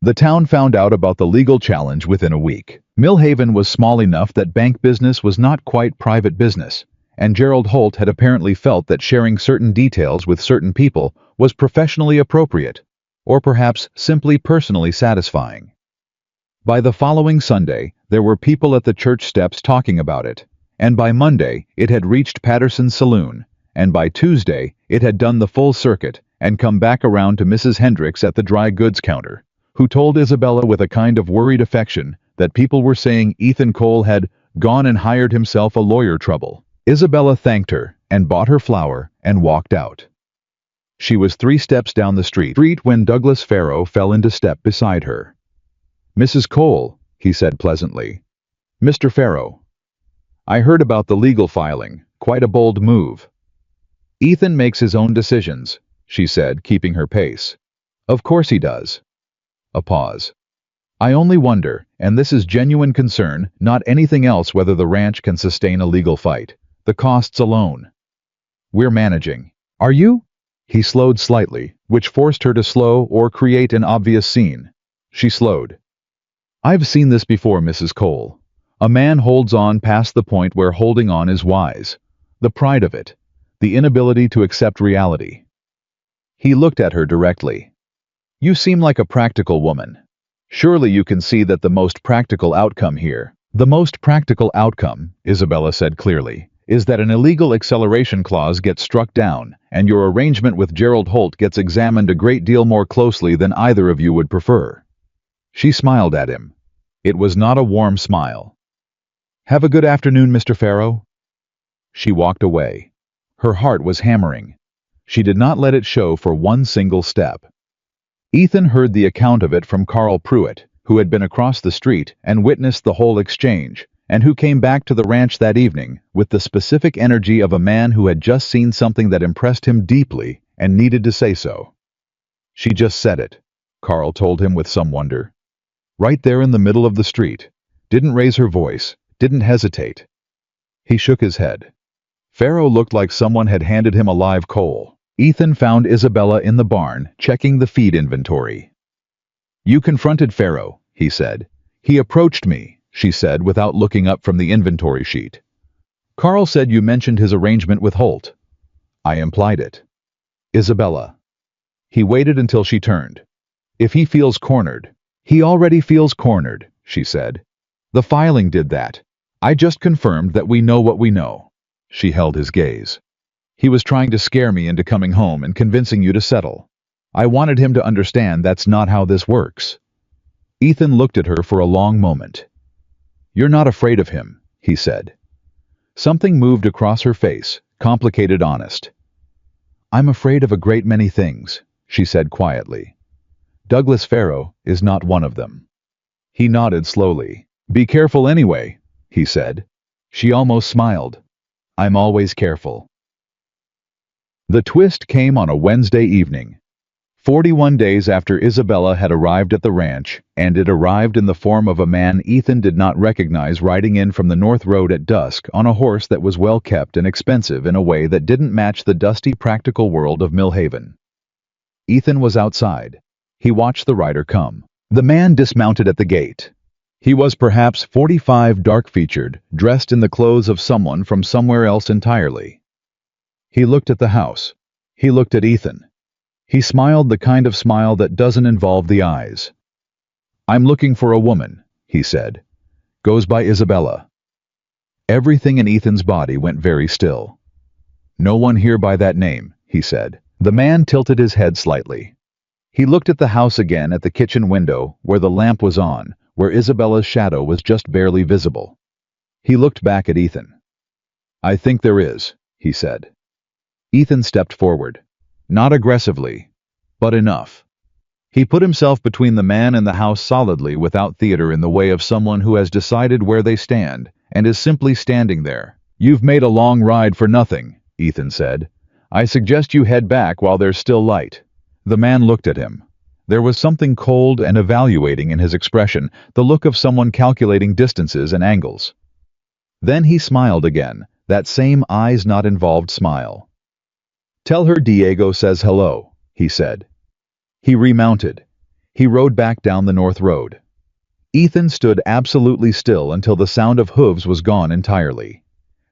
The town found out about the legal challenge within a week. Millhaven was small enough that bank business was not quite private business, and Gerald Holt had apparently felt that sharing certain details with certain people was professionally appropriate, or perhaps simply personally satisfying. By the following Sunday, there were people at the church steps talking about it, and by Monday it had reached Patterson's saloon, and by Tuesday it had done the full circuit and come back around to Mrs. Hendricks at the dry goods counter, who told Isabella with a kind of worried affection that people were saying Ethan Cole had gone and hired himself a lawyer trouble. Isabella thanked her and bought her flour and walked out. She was 3 steps down the street when Douglas Farrow fell into step beside her. "Mrs. Cole," he said pleasantly. "Mr. Farrow. I heard about the legal filing. Quite a bold move." "Ethan makes his own decisions," she said, keeping her pace. "Of course he does. A pause. I only wonder, and this is genuine concern, not anything else, whether the ranch can sustain a legal fight. The costs alone. We're managing. Are you? He slowed slightly, which forced her to slow or create an obvious scene. She slowed. I've seen this before, Mrs. Cole. A man holds on past the point where holding on is wise. The pride of it. The inability to accept reality. He looked at her directly. You seem like a practical woman. Surely you can see that the most practical outcome here, the most practical outcome, Isabella said clearly, is that an illegal acceleration clause gets struck down, and your arrangement with Gerald Holt gets examined a great deal more closely than either of you would prefer. She smiled at him. It was not a warm smile. Have a good afternoon, Mr. Farrow. She walked away. Her heart was hammering. She did not let it show for one single step. Ethan heard the account of it from Carl Pruitt, who had been across the street and witnessed the whole exchange, and who came back to the ranch that evening with the specific energy of a man who had just seen something that impressed him deeply and needed to say so. She just said it, Carl told him with some wonder. Right there in the middle of the street. Didn't raise her voice, didn't hesitate. He shook his head. Farrow looked like someone had handed him a live coal. Ethan found Isabella in the barn, checking the feed inventory. You confronted Farrow, he said. He approached me, she said without looking up from the inventory sheet. Carl said you mentioned his arrangement with Holt. I implied it. Isabella. He waited until she turned. If he feels cornered. He already feels cornered, she said. The filing did that. I just confirmed that we know what we know. She held his gaze. He was trying to scare me into coming home and convincing you to settle. I wanted him to understand that's not how this works. Ethan looked at her for a long moment. You're not afraid of him, he said. Something moved across her face, complicated, honest. I'm afraid of a great many things, she said quietly. Douglas Farrow is not one of them. He nodded slowly. Be careful anyway, he said. She almost smiled. I'm always careful. The twist came on a Wednesday evening, 41 days after Isabella had arrived at the ranch, and it arrived in the form of a man Ethan did not recognize riding in from the North Road at dusk on a horse that was well kept and expensive in a way that didn't match the dusty, practical world of Millhaven. Ethan was outside. He watched the rider come. The man dismounted at the gate. He was perhaps 45, dark-featured, dressed in the clothes of someone from somewhere else entirely. He looked at the house. He looked at Ethan. He smiled, the kind of smile that doesn't involve the eyes. I'm looking for a woman, he said. Goes by Isabella. Everything in Ethan's body went very still. No one here by that name, he said. The man tilted his head slightly. He looked at the house again, at the kitchen window, where the lamp was on, where Isabella's shadow was just barely visible. He looked back at Ethan. I think there is, he said. Ethan stepped forward. Not aggressively, but enough. He put himself between the man and the house solidly, without theater, in the way of someone who has decided where they stand, and is simply standing there. You've made a long ride for nothing, Ethan said. I suggest you head back while there's still light. The man looked at him. There was something cold and evaluating in his expression, the look of someone calculating distances and angles. Then he smiled again, that same eyes-not-involved smile. Tell her Diego says hello, he said. He remounted. He rode back down the North Road. Ethan stood absolutely still until the sound of hooves was gone entirely.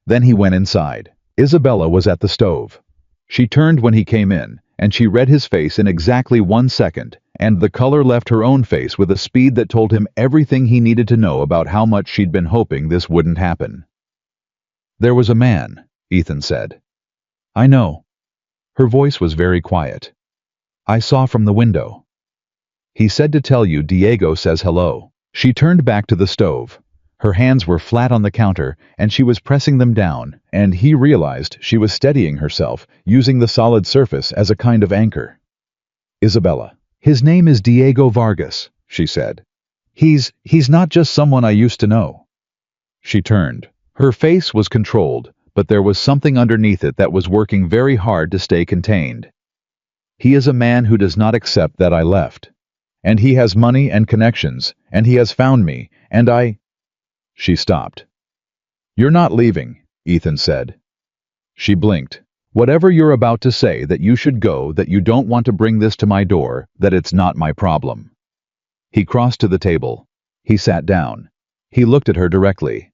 Then he went inside. Isabella was at the stove. She turned when he came in, and she read his face in exactly 1 second, and the color left her own face with a speed that told him everything he needed to know about how much she'd been hoping this wouldn't happen. There was a man, Ethan said. I know. Her voice was very quiet. I saw from the window. He said to tell you Diego says hello. She turned back to the stove. Her hands were flat on the counter, and she was pressing them down, and he realized she was steadying herself, using the solid surface as a kind of anchor. Isabella. His name is Diego Vargas, she said. He's not just someone I used to know. She turned. Her face was controlled, but there was something underneath it that was working very hard to stay contained. He is a man who does not accept that I left. And he has money and connections, and he has found me, and I—" She stopped. "You're not leaving," Ethan said. She blinked. "Whatever you're about to say, that you should go, that you don't want to bring this to my door, that it's not my problem." He crossed to the table. He sat down. He looked at her directly.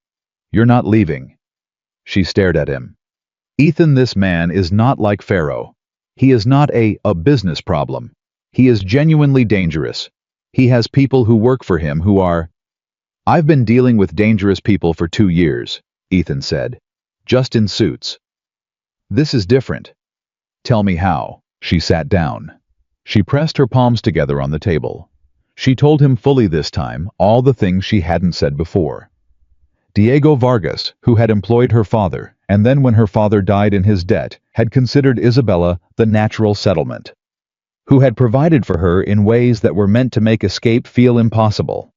"You're not leaving." She stared at him. "Ethan, this man is not like Pharaoh. He is not a business problem. He is genuinely dangerous. He has people who work for him who are—" "I've been dealing with dangerous people for 2 years," Ethan said. "Just in suits. This is different." "Tell me how." She sat down. She pressed her palms together on the table. She told him fully this time all the things she hadn't said before. Diego Vargas, who had employed her father, and then when her father died in his debt, had considered Isabella the natural settlement, who had provided for her in ways that were meant to make escape feel impossible,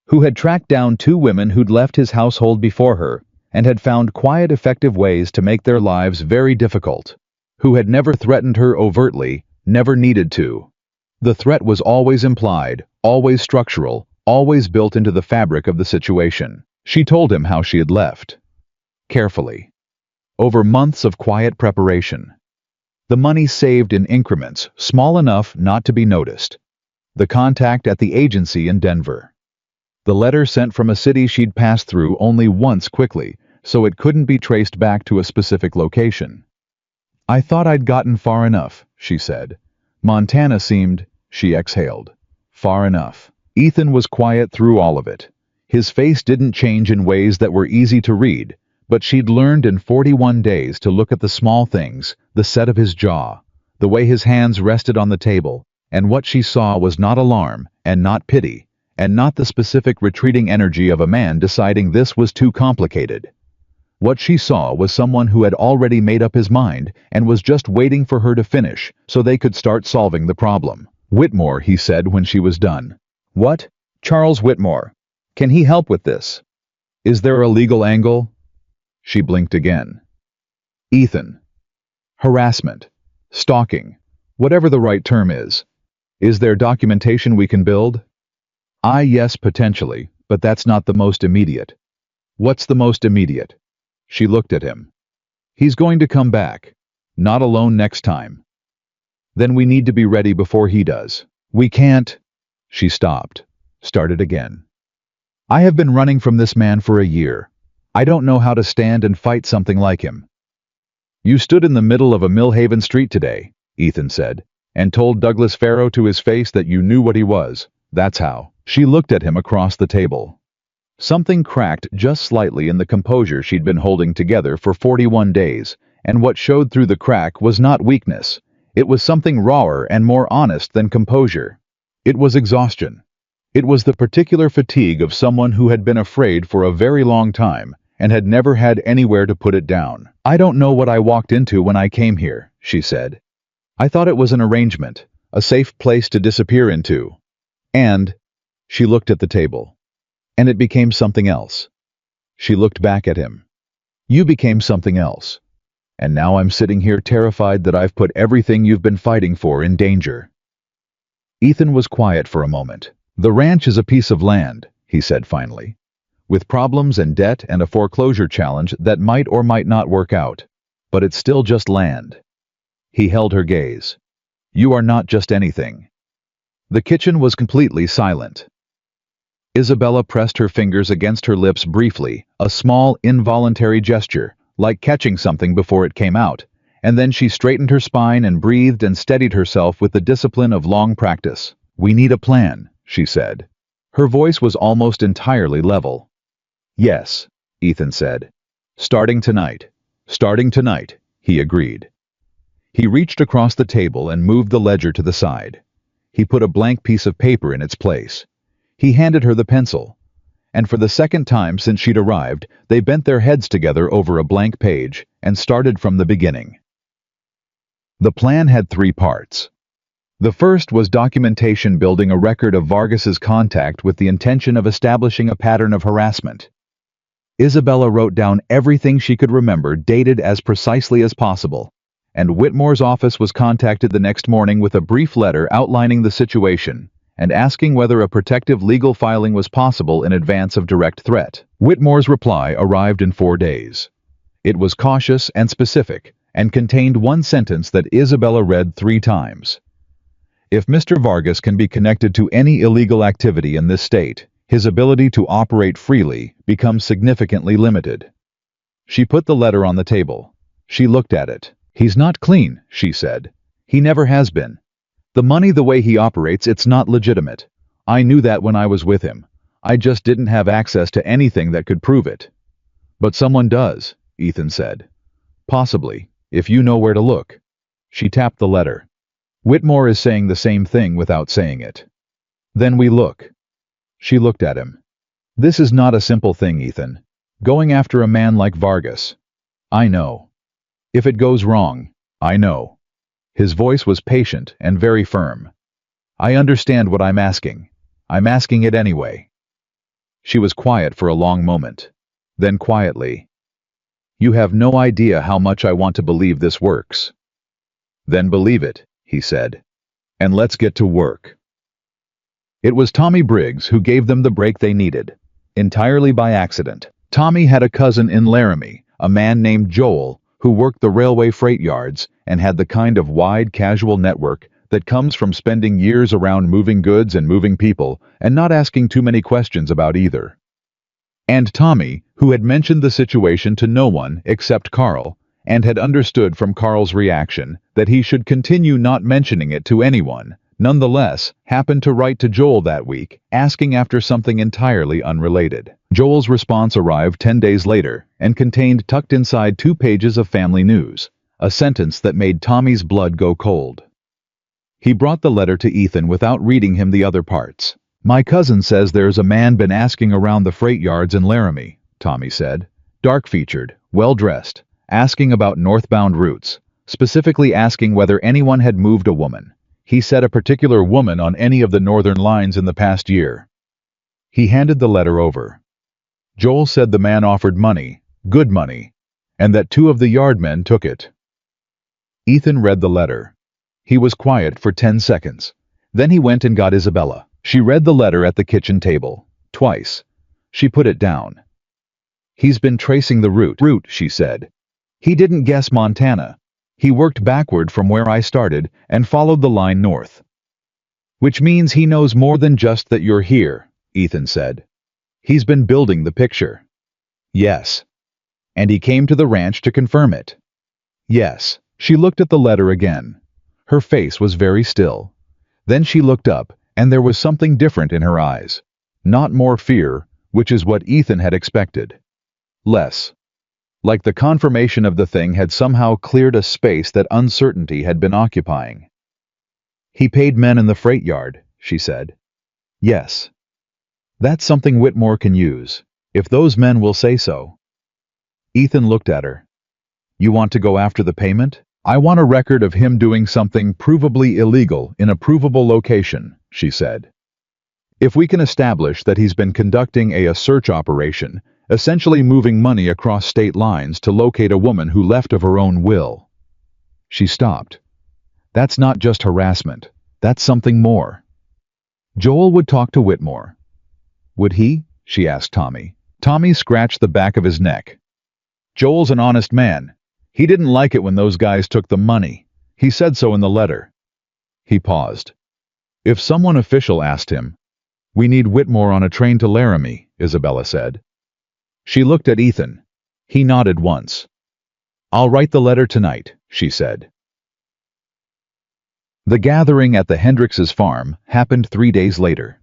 who had tracked down 2 women who'd left his household before her and had found quiet, effective ways to make their lives very difficult, who had never threatened her overtly, never needed to. The threat was always implied, always structural, always built into the fabric of the situation. She told him how she had left. Carefully. Over months of quiet preparation. The money saved in increments, small enough not to be noticed. The contact at the agency in Denver. The letter sent from a city she'd passed through only once quickly, so it couldn't be traced back to a specific location. "I thought I'd gotten far enough," she said. "Montana seemed—" She exhaled. "Far enough." Ethan was quiet through all of it. His face didn't change in ways that were easy to read, but she'd learned in 41 days to look at the small things, the set of his jaw, the way his hands rested on the table, and what she saw was not alarm, and not pity, and not the specific retreating energy of a man deciding this was too complicated. What she saw was someone who had already made up his mind and was just waiting for her to finish so they could start solving the problem. "Whitmore," he said when she was done. "What? Charles Whitmore. Can he help with this? Is there a legal angle?" She blinked again. "Ethan. Harassment. Stalking. Whatever the right term is. Is there documentation we can build?" Yes, potentially, but that's not the most immediate." "What's the most immediate?" She looked at him. "He's going to come back. Not alone next time. Then we need to be ready before he does. We can't—" She stopped. Started again. "I have been running from this man for a year. I don't know how to stand and fight something like him." "You stood in the middle of a Millhaven street today," Ethan said, "and told Douglas Farrow to his face that you knew what he was. That's how." She looked at him across the table. Something cracked just slightly in the composure she'd been holding together for 41 days, and what showed through the crack was not weakness. It was something rawer and more honest than composure. It was exhaustion. It was the particular fatigue of someone who had been afraid for a very long time and had never had anywhere to put it down. "I don't know what I walked into when I came here," she said. "I thought it was an arrangement, a safe place to disappear into. And—" She looked at the table. "And it became something else." She looked back at him. "You became something else. And now I'm sitting here terrified that I've put everything you've been fighting for in danger." Ethan was quiet for a moment. "The ranch is a piece of land," he said finally, "with problems and debt and a foreclosure challenge that might or might not work out. But it's still just land." He held her gaze. "You are not just anything." The kitchen was completely silent. Isabella pressed her fingers against her lips briefly, a small, involuntary gesture, like catching something before it came out, and then she straightened her spine and breathed and steadied herself with the discipline of long practice. "We need a plan," she said. Her voice was almost entirely level. "Yes," Ethan said. "Starting tonight." "Starting tonight," he agreed. He reached across the table and moved the ledger to the side. He put a blank piece of paper in its place. He handed her the pencil, and for the second time since she'd arrived, they bent their heads together over a blank page and started from the beginning. The plan had 3 parts. The first was documentation building a record of Vargas's contact with the intention of establishing a pattern of harassment. Isabella wrote down everything she could remember, dated as precisely as possible, and Whitmore's office was contacted the next morning with a brief letter outlining the situation and asking whether a protective legal filing was possible in advance of direct threat. Whitmore's reply arrived in 4 days. It was cautious and specific, and contained one sentence that Isabella read 3 times. If Mr. Vargas can be connected to any illegal activity in this state, his ability to operate freely becomes significantly limited. She put the letter on the table. She looked at it. "He's not clean," she said. "He never has been. The money, the way he operates, it's not legitimate. I knew that when I was with him. I just didn't have access to anything that could prove it." "But someone does," Ethan said. "Possibly, if you know where to look." She tapped the letter. "Whitmore is saying the same thing without saying it." "Then we look." She looked at him. "This is not a simple thing, Ethan. Going after a man like Vargas. I know. If it goes wrong, I know." His voice was patient and very firm. "I understand what I'm asking. I'm asking it anyway." She was quiet for a long moment. Then quietly, "You have no idea how much I want to believe this works." "Then believe it," he said. "And let's get to work." It was Tommy Briggs who gave them the break they needed, entirely by accident. Tommy had a cousin in Laramie, a man named Joel, who worked the railway freight yards and had the kind of wide casual network that comes from spending years around moving goods and moving people and not asking too many questions about either. And Tommy, who had mentioned the situation to no one except Carl, and had understood from Carl's reaction that he should continue not mentioning it to anyone, nonetheless happened to write to Joel that week, asking after something entirely unrelated. Joel's response arrived 10 days later and contained, tucked inside 2 pages of family news, a sentence that made Tommy's blood go cold. He brought the letter to Ethan without reading him the other parts. "My cousin says there's a man been asking around the freight yards in Laramie," Tommy said. "Dark-featured, well-dressed, asking about northbound routes, specifically asking whether anyone had moved a woman. He said a particular woman on any of the northern lines in the past year." He handed the letter over. Joel said the man offered money, good money, and that 2 of the yardmen took it. Ethan read the letter. He was quiet for 10 seconds. Then he went and got Isabella. She read the letter at the kitchen table, twice. She put it down. "He's been tracing the route, she said. "He didn't guess Montana. He worked backward from where I started and followed the line north." "Which means he knows more than just that you're here," Ethan said. "He's been building the picture." "Yes." "And he came to the ranch to confirm it." "Yes." She looked at the letter again. Her face was very still. Then she looked up, and there was something different in her eyes. Not more fear, which is what Ethan had expected. Less. Like the confirmation of the thing had somehow cleared a space that uncertainty had been occupying. "He paid men in the freight yard," she said. "Yes. That's something Whitmore can use, if those men will say so." Ethan looked at her. "You want to go after the payment?" "I want a record of him doing something provably illegal in a provable location," she said. "If we can establish that he's been conducting a search operation, essentially moving money across state lines to locate a woman who left of her own will." She stopped. "That's not just harassment. That's something more." Joel would talk to Whitmore. "Would he?" she asked Tommy. Tommy scratched the back of his neck. "Joel's an honest man. He didn't like it when those guys took the money. He said so in the letter." He paused. "If someone official asked him, 'We need Whitmore on a train to Laramie,'" Isabella said. She looked at Ethan. He nodded once. "I'll write the letter tonight," she said. The gathering at the Hendricks' farm happened 3 days later.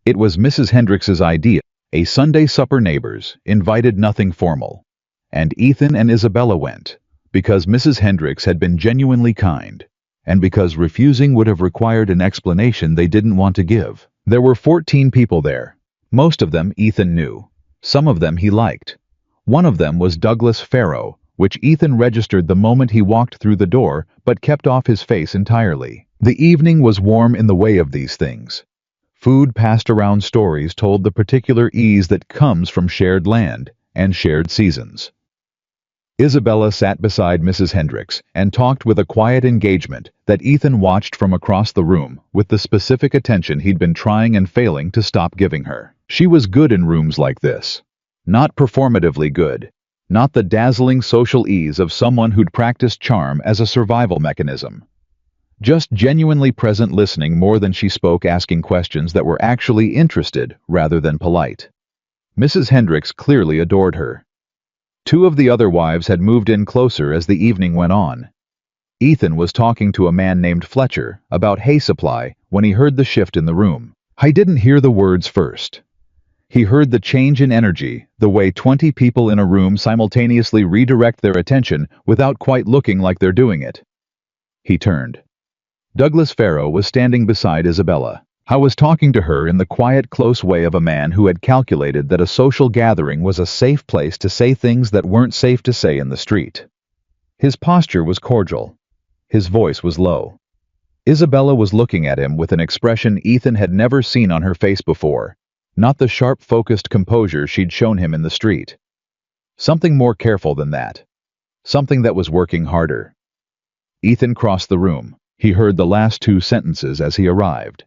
It was Mrs. Hendricks' idea. A Sunday supper, neighbors, invited, nothing formal. And Ethan and Isabella went, because Mrs. Hendricks had been genuinely kind, and because refusing would have required an explanation they didn't want to give. There were 14 people there. Most of them Ethan knew. Some of them he liked. One of them was Douglas Farrow, which Ethan registered the moment he walked through the door, but kept off his face entirely. The evening was warm in the way of these things. Food passed around, stories told the particular ease that comes from shared land and shared seasons. Isabella sat beside Mrs. Hendricks and talked with a quiet engagement that Ethan watched from across the room with the specific attention he'd been trying and failing to stop giving her. She was good in rooms like this. Not performatively good. Not the dazzling social ease of someone who'd practiced charm as a survival mechanism. Just genuinely present, listening more than she spoke, asking questions that were actually interested rather than polite. Mrs. Hendricks clearly adored her. Two of the other wives had moved in closer as the evening went on. Ethan was talking to a man named Fletcher about hay supply when he heard the shift in the room. I didn't hear the words first. He heard the change in energy, the way 20 people in a room simultaneously redirect their attention without quite looking like they're doing it. He turned. Douglas Farrow was standing beside Isabella. I was talking to her in the quiet, close way of a man who had calculated that a social gathering was a safe place to say things that weren't safe to say in the street. His posture was cordial. His voice was low. Isabella was looking at him with an expression Ethan had never seen on her face before, not the sharp, focused composure she'd shown him in the street. Something more careful than that. Something that was working harder. Ethan crossed the room. He heard the last two sentences as he arrived.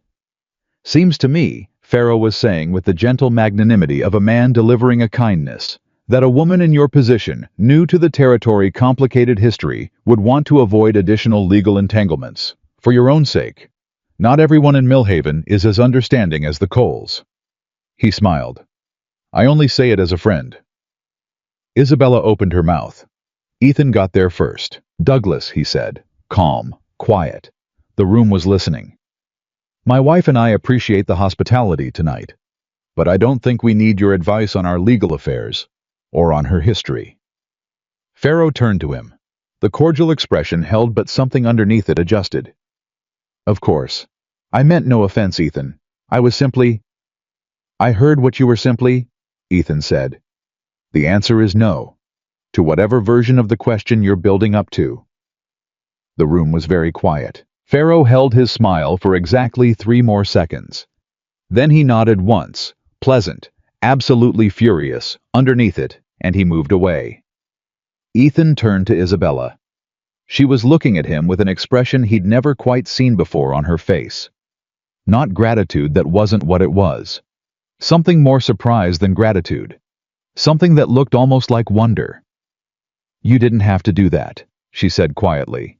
Seems to me, Farrow was saying with the gentle magnanimity of a man delivering a kindness, that a woman in your position, new to the territory, complicated history, would want to avoid additional legal entanglements. For your own sake. Not everyone in Millhaven is as understanding as the Coles. He smiled. I only say it as a friend. Isabella opened her mouth. Ethan got there first. Douglas, he said, calm, quiet. The room was listening. My wife and I appreciate the hospitality tonight, but I don't think we need your advice on our legal affairs, or on her history. Farrow turned to him. The cordial expression held, but something underneath it adjusted. Of course. I meant no offense, Ethan. I was simply... I heard what you were simply, Ethan said. The answer is no, to whatever version of the question you're building up to. The room was very quiet. Farrow held his smile for exactly 3 more seconds. Then he nodded once, pleasant, absolutely furious, underneath it, and he moved away. Ethan turned to Isabella. She was looking at him with an expression he'd never quite seen before on her face. Not gratitude, that wasn't what it was. Something more surprise than gratitude. Something that looked almost like wonder. You didn't have to do that, she said quietly.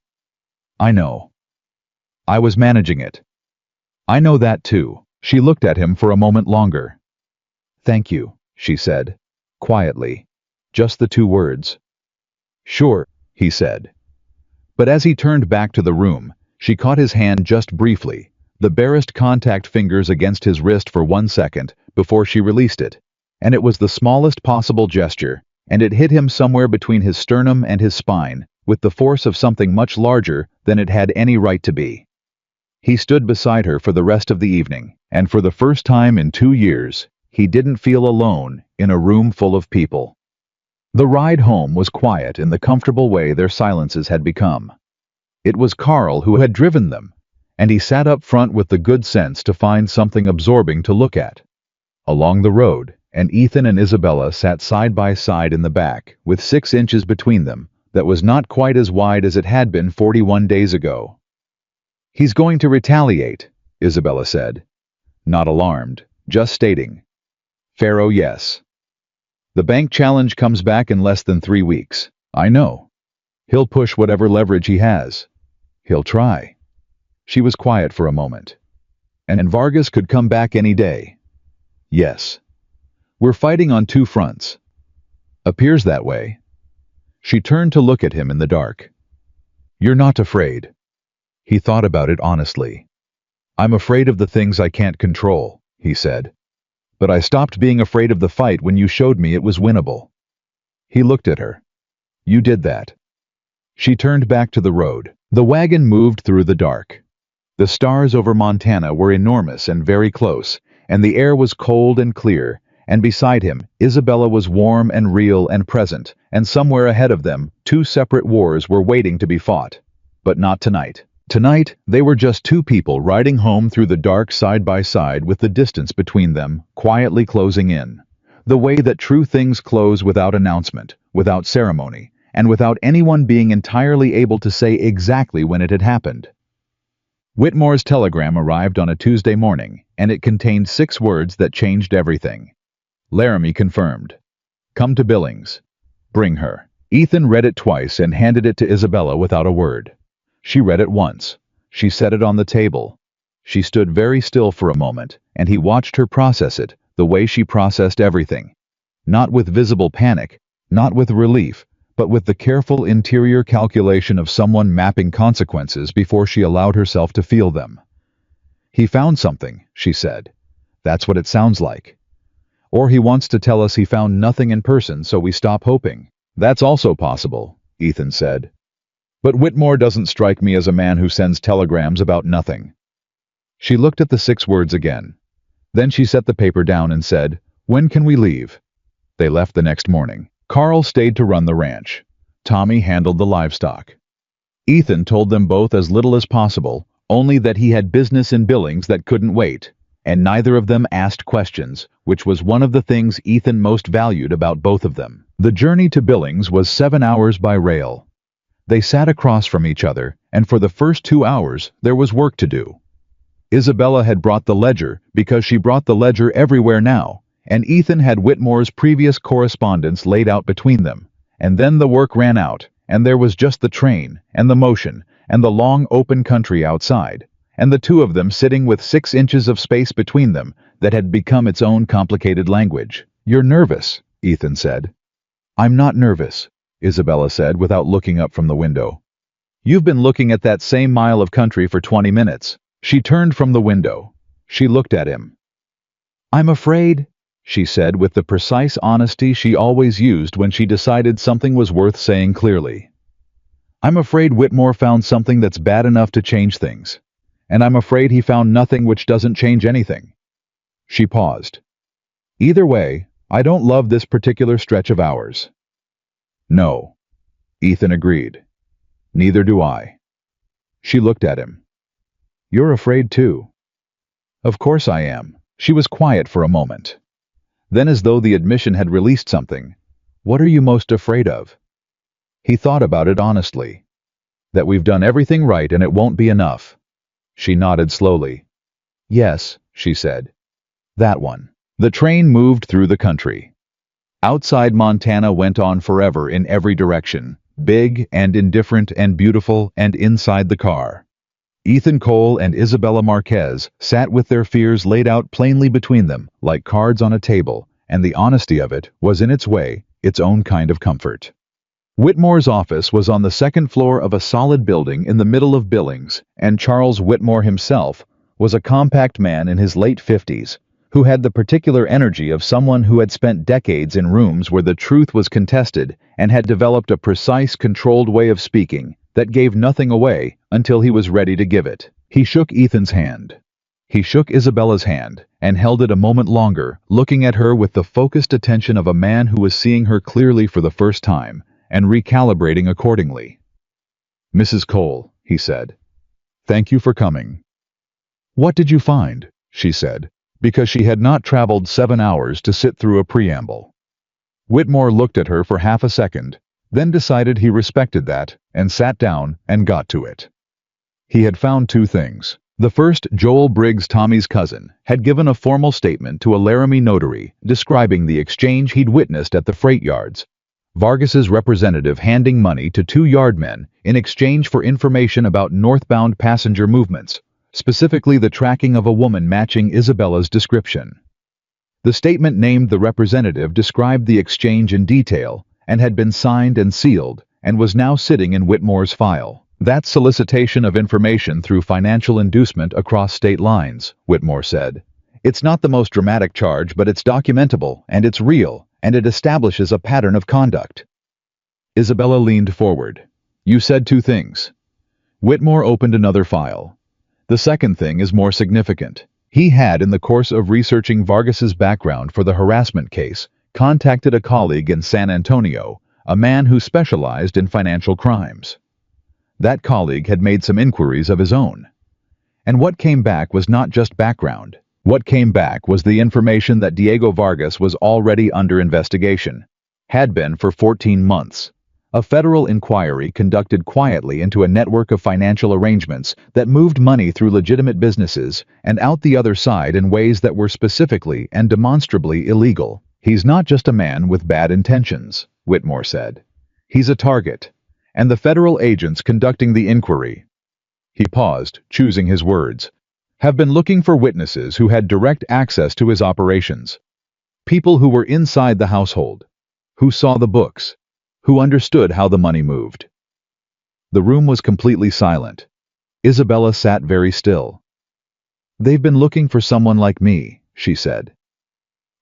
I know. I was managing it. I know that too. She looked at him for a moment longer. Thank you, she said, quietly. Just the 2 words. Sure, he said. But as he turned back to the room, she caught his hand just briefly, the barest contact fingers against his wrist for 1 second before she released it. And it was the smallest possible gesture, and it hit him somewhere between his sternum and his spine, with the force of something much larger than it had any right to be. He stood beside her for the rest of the evening, and for the first time in 2 years, he didn't feel alone in a room full of people. The ride home was quiet in the comfortable way their silences had become. It was Carl who had driven them, and he sat up front with the good sense to find something absorbing to look at. Along the road, and Ethan and Isabella sat side by side in the back, with 6 inches between them, that was not quite as wide as it had been 41 days ago. He's going to retaliate, Isabella said. Not alarmed, just stating. Farrow, yes. The bank challenge comes back in less than 3 weeks. I know. He'll push whatever leverage he has. He'll try. She was quiet for a moment. And Vargas could come back any day. Yes. We're fighting on 2 fronts. Appears that way. She turned to look at him in the dark. You're not afraid. He thought about it honestly. I'm afraid of the things I can't control, he said. But I stopped being afraid of the fight when you showed me it was winnable. He looked at her. You did that. She turned back to the road. The wagon moved through the dark. The stars over Montana were enormous and very close, and the air was cold and clear, and beside him, Isabella was warm and real and present, and somewhere ahead of them, 2 separate wars were waiting to be fought. But not tonight. Tonight, they were just 2 people riding home through the dark side by side with the distance between them quietly closing in. The way that true things close without announcement, without ceremony, and without anyone being entirely able to say exactly when it had happened. Whitmore's telegram arrived on a Tuesday morning, and it contained 6 words that changed everything. Laramie confirmed. Come to Billings. Bring her. Ethan read it twice and handed it to Isabella without a word. She read it once. She set it on the table. She stood very still for a moment, and he watched her process it, the way she processed everything. Not with visible panic, not with relief, but with the careful interior calculation of someone mapping consequences before she allowed herself to feel them. He found something, she said. That's what it sounds like. Or he wants to tell us he found nothing in person, so we stop hoping. That's also possible, Ethan said. But Whitmore doesn't strike me as a man who sends telegrams about nothing. She looked at the 6 words again. Then she set the paper down and said, When can we leave? They left the next morning. Carl stayed to run the ranch. Tommy handled the livestock. Ethan told them both as little as possible, only that he had business in Billings that couldn't wait, and neither of them asked questions, which was one of the things Ethan most valued about both of them. The journey to Billings was 7 hours by rail. They sat across from each other, and for the first 2 hours there was work to do. Isabella had brought the ledger because she brought the ledger everywhere now, and Ethan had Whitmore's previous correspondence laid out between them. And then the work ran out, and there was just the train, and the motion, and the long open country outside, and the two of them sitting with 6 inches of space between them that had become its own complicated language. You're nervous, Ethan said. I'm not nervous, Isabella said without looking up from the window. You've been looking at that same mile of country for 20 minutes. She turned from the window. She looked at him. I'm afraid, she said with the precise honesty she always used when she decided something was worth saying clearly. I'm afraid Whitmore found something that's bad enough to change things. And I'm afraid he found nothing which doesn't change anything. She paused. Either way, I don't love this particular stretch of ours. No, Ethan agreed. Neither do I. She looked at him. You're afraid too. Of course I am. She was quiet for a moment. Then, as though the admission had released something, what are you most afraid of? He thought about it honestly. That we've done everything right and it won't be enough. She nodded slowly. Yes, she said. That one. The train moved through the country. Outside Montana went on forever in every direction, big and indifferent and beautiful, and inside the car. Ethan Cole and Isabella Marquez sat with their fears laid out plainly between them, like cards on a table, and the honesty of it was in its way, its own kind of comfort. Whitmore's office was on the 2nd floor of a solid building in the middle of Billings, and Charles Whitmore himself was a compact man in his late 50s, who had the particular energy of someone who had spent decades in rooms where the truth was contested and had developed a precise, controlled way of speaking that gave nothing away until he was ready to give it. He shook Ethan's hand. He shook Isabella's hand and held it a moment longer, looking at her with the focused attention of a man who was seeing her clearly for the first time and recalibrating accordingly. Mrs. Cole, he said, thank you for coming. What did you find? She said, because she had not traveled 7 hours to sit through a preamble. Whitmore looked at her for half a second, then decided he respected that, and sat down and got to it. He had found 2 things. The first, Joel Briggs, Tommy's cousin, had given a formal statement to a Laramie notary describing the exchange he'd witnessed at the freight yards. Vargas's representative handing money to 2 yardmen in exchange for information about northbound passenger movements, specifically the tracking of a woman matching Isabella's description. The statement named the representative described the exchange in detail and had been signed and sealed and was now sitting in Whitmore's file. That's solicitation of information through financial inducement across state lines, Whitmore said. It's not the most dramatic charge, but it's documentable, and it's real, and it establishes a pattern of conduct. Isabella leaned forward. You said 2 things. Whitmore opened another file. The second thing is more significant. He had, in the course of researching Vargas's background for the harassment case, contacted a colleague in San Antonio, a man who specialized in financial crimes. That colleague had made some inquiries of his own. And what came back was not just background. What came back was the information that Diego Vargas was already under investigation, had been for 14 months. A federal inquiry conducted quietly into a network of financial arrangements that moved money through legitimate businesses and out the other side in ways that were specifically and demonstrably illegal. "He's not just a man with bad intentions," Whitmore said. "He's a target, and the federal agents conducting the inquiry," he paused, choosing his words, "have been looking for witnesses who had direct access to his operations. People who were inside the household, who saw the books, who understood how the money moved." The room was completely silent. Isabella sat very still. "They've been looking for someone like me," she said.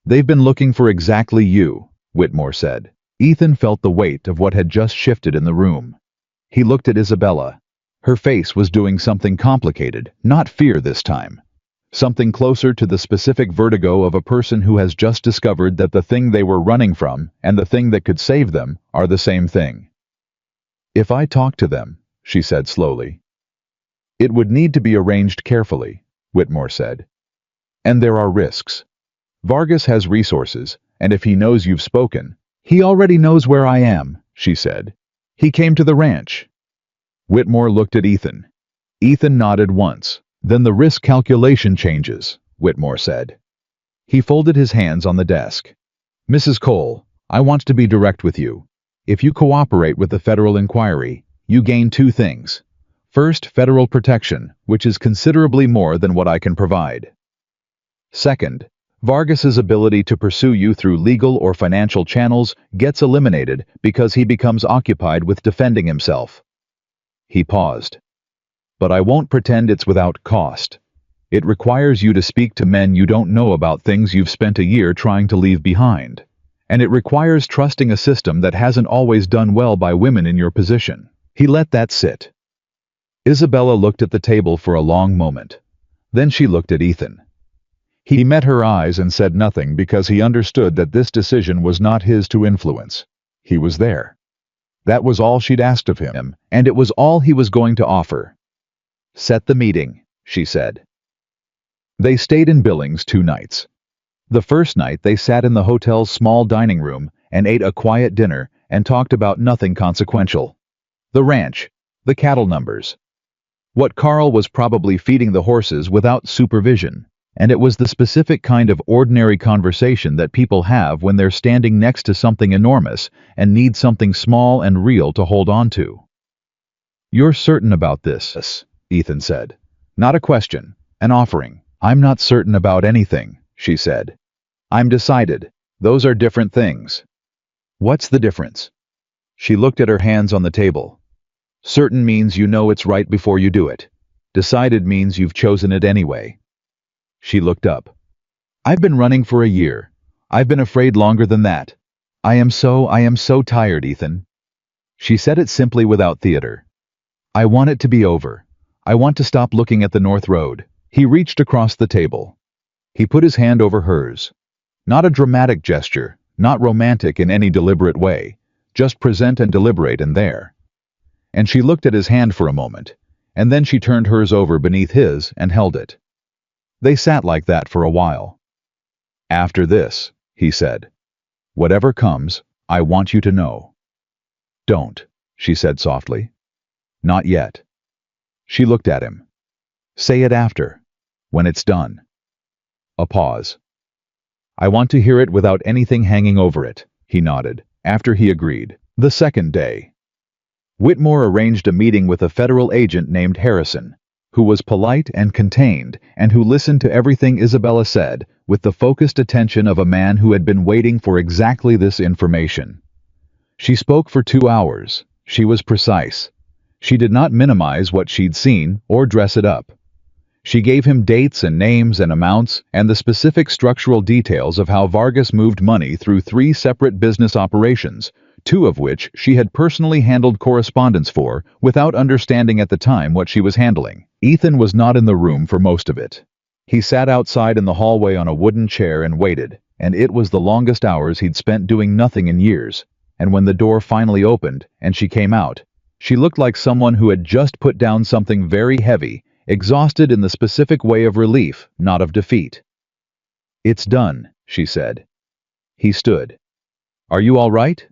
"They've been looking for exactly you," Whitmore said. Ethan felt the weight of what had just shifted in the room. He looked at Isabella. Her face was doing something complicated, not fear this time. Something closer to the specific vertigo of a person who has just discovered that the thing they were running from and the thing that could save them are the same thing. "If I talk to them," she said slowly. "It would need to be arranged carefully," Whitmore said. "And there are risks. Vargas has resources, and if he knows you've spoken—" "He already knows where I am," she said. "He came to the ranch." Whitmore looked at Ethan. Ethan nodded once. "Then the risk calculation changes," Whitmore said. He folded his hands on the desk. "Mrs. Cole, I want to be direct with you. If you cooperate with the federal inquiry, you gain two things. First, federal protection, which is considerably more than what I can provide. Second, Vargas's ability to pursue you through legal or financial channels gets eliminated because he becomes occupied with defending himself." He paused. "But I won't pretend it's without cost. It requires you to speak to men you don't know about things you've spent a year trying to leave behind. And it requires trusting a system that hasn't always done well by women in your position." He let that sit. Isabella looked at the table for a long moment. Then she looked at Ethan. He met her eyes and said nothing because he understood that this decision was not his to influence. He was there. That was all she'd asked of him, and it was all he was going to offer. "Set the meeting," she said. They stayed in Billings 2 nights. The first night they sat in the hotel's small dining room and ate a quiet dinner and talked about nothing consequential. The ranch, the cattle numbers. What Carl was probably feeding the horses without supervision, and it was the specific kind of ordinary conversation that people have when they're standing next to something enormous and need something small and real to hold on to. "You're certain about this," Ethan said. "Not a question, an offering." "I'm not certain about anything," she said. "I'm decided. Those are different things." "What's the difference?" She looked at her hands on the table. "Certain means you know it's right before you do it. Decided means you've chosen it anyway." She looked up. "I've been running for a year. I've been afraid longer than that. I am so tired, Ethan." She said it simply without theater. "I want it to be over. I want to stop looking at the North Road." He reached across the table. He put his hand over hers. Not a dramatic gesture, not romantic in any deliberate way, just present and deliberate and there. And she looked at his hand for a moment, and then she turned hers over beneath his and held it. They sat like that for a while. "After this," he said, "whatever comes, I want you to know." "Don't," she said softly. "Not yet." She looked at him. "Say it after, when it's done." A pause. "I want to hear it without anything hanging over it," he nodded, after he agreed. The second day. Whitmore arranged a meeting with a federal agent named Harrison, who was polite and contained and who listened to everything Isabella said with the focused attention of a man who had been waiting for exactly this information. She spoke for 2 hours. She was precise. She did not minimize what she'd seen or dress it up. She gave him dates and names and amounts and the specific structural details of how Vargas moved money through 3 separate business operations, 2 of which she had personally handled correspondence for without understanding at the time what she was handling. Ethan was not in the room for most of it. He sat outside in the hallway on a wooden chair and waited, and it was the longest hours he'd spent doing nothing in years. And when the door finally opened and she came out, she looked like someone who had just put down something very heavy, exhausted in the specific way of relief, not of defeat. "It's done," she said. He stood. "Are you all right?"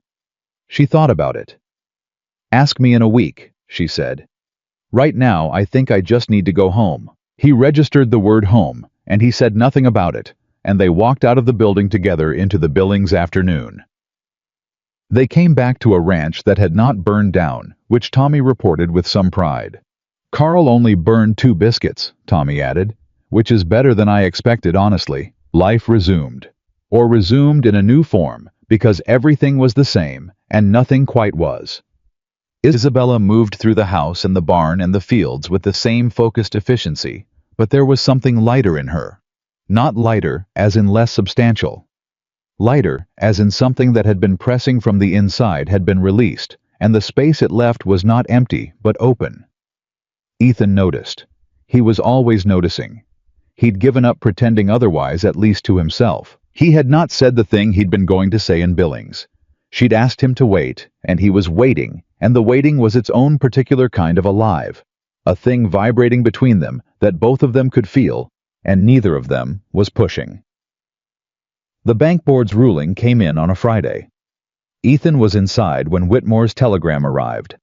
She thought about it. Ask me in a week, she said. Right now, I think I just need to go home. He registered the word home, and he said nothing about it, and they walked out of the building together into the Billings afternoon. They came back to a ranch that had not burned down, which Tommy reported with some pride. Carl only burned 2 biscuits, Tommy added, which is better than I expected, honestly. Life resumed. Or resumed in a new form, because everything was the same, and nothing quite was. Isabella moved through the house and the barn and the fields with the same focused efficiency, but there was something lighter in her. Not lighter as in less substantial. Lighter as in something that had been pressing from the inside had been released, and the space it left was not empty but open. Ethan noticed. He was always noticing. He'd given up pretending otherwise, at least to himself. He had not said the thing he'd been going to say in Billings. She'd asked him to wait, and he was waiting, and the waiting was its own particular kind of alive, a thing vibrating between them that both of them could feel, and neither of them was pushing. The bank board's ruling came in on a Friday. Ethan was inside when Whitmore's telegram arrived.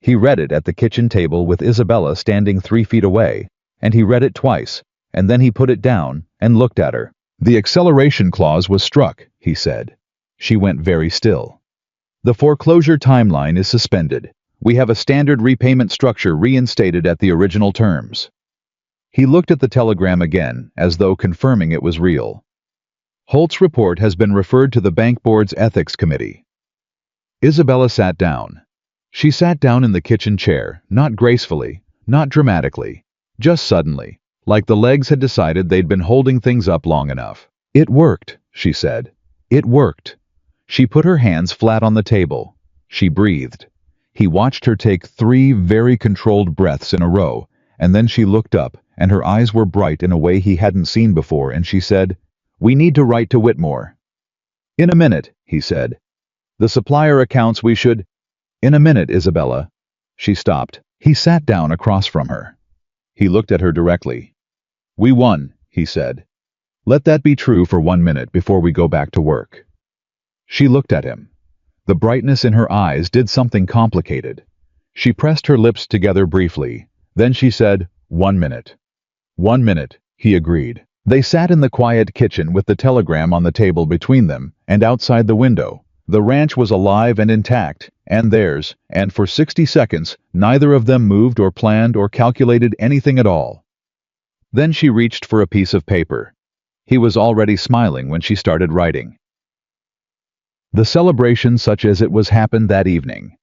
He read it at the kitchen table with Isabella standing 3 feet away, and he read it twice, and then he put it down and looked at her. The acceleration clause was struck, he said. She went very still. The foreclosure timeline is suspended. We have a standard repayment structure reinstated at the original terms. He looked at the telegram again, as though confirming it was real. Holt's report has been referred to the bank board's ethics committee. Isabella sat down. She sat down in the kitchen chair, not gracefully, not dramatically, just suddenly, like the legs had decided they'd been holding things up long enough. It worked, she said. It worked. She put her hands flat on the table. She breathed. He watched her take 3 very controlled breaths in a row, and then she looked up, and her eyes were bright in a way he hadn't seen before, and she said, "We need to write to Whitmore." "In a minute," he said. "The supplier accounts we should—" "In a minute, Isabella." She stopped. He sat down across from her. He looked at her directly. "We won," he said. "Let that be true for 1 minute before we go back to work." She looked at him. The brightness in her eyes did something complicated. She pressed her lips together briefly. Then she said, 1 minute. 1 minute, he agreed. They sat in the quiet kitchen with the telegram on the table between them, and outside the window. The ranch was alive and intact, and theirs, and for 60 seconds, neither of them moved or planned or calculated anything at all. Then she reached for a piece of paper. He was already smiling when she started writing. The celebration, such as it was, happened that evening.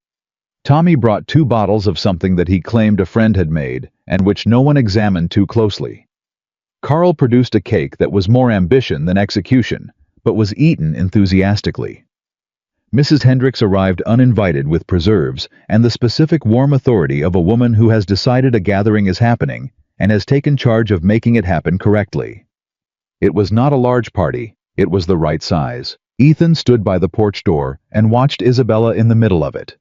Tommy brought 2 bottles of something that he claimed a friend had made, and which no one examined too closely. Carl produced a cake that was more ambition than execution, but was eaten enthusiastically. Mrs. Hendricks arrived uninvited with preserves and the specific warm authority of a woman who has decided a gathering is happening and has taken charge of making it happen correctly. It was not a large party, it was the right size. Ethan stood by the porch door and watched Isabella in the middle of it.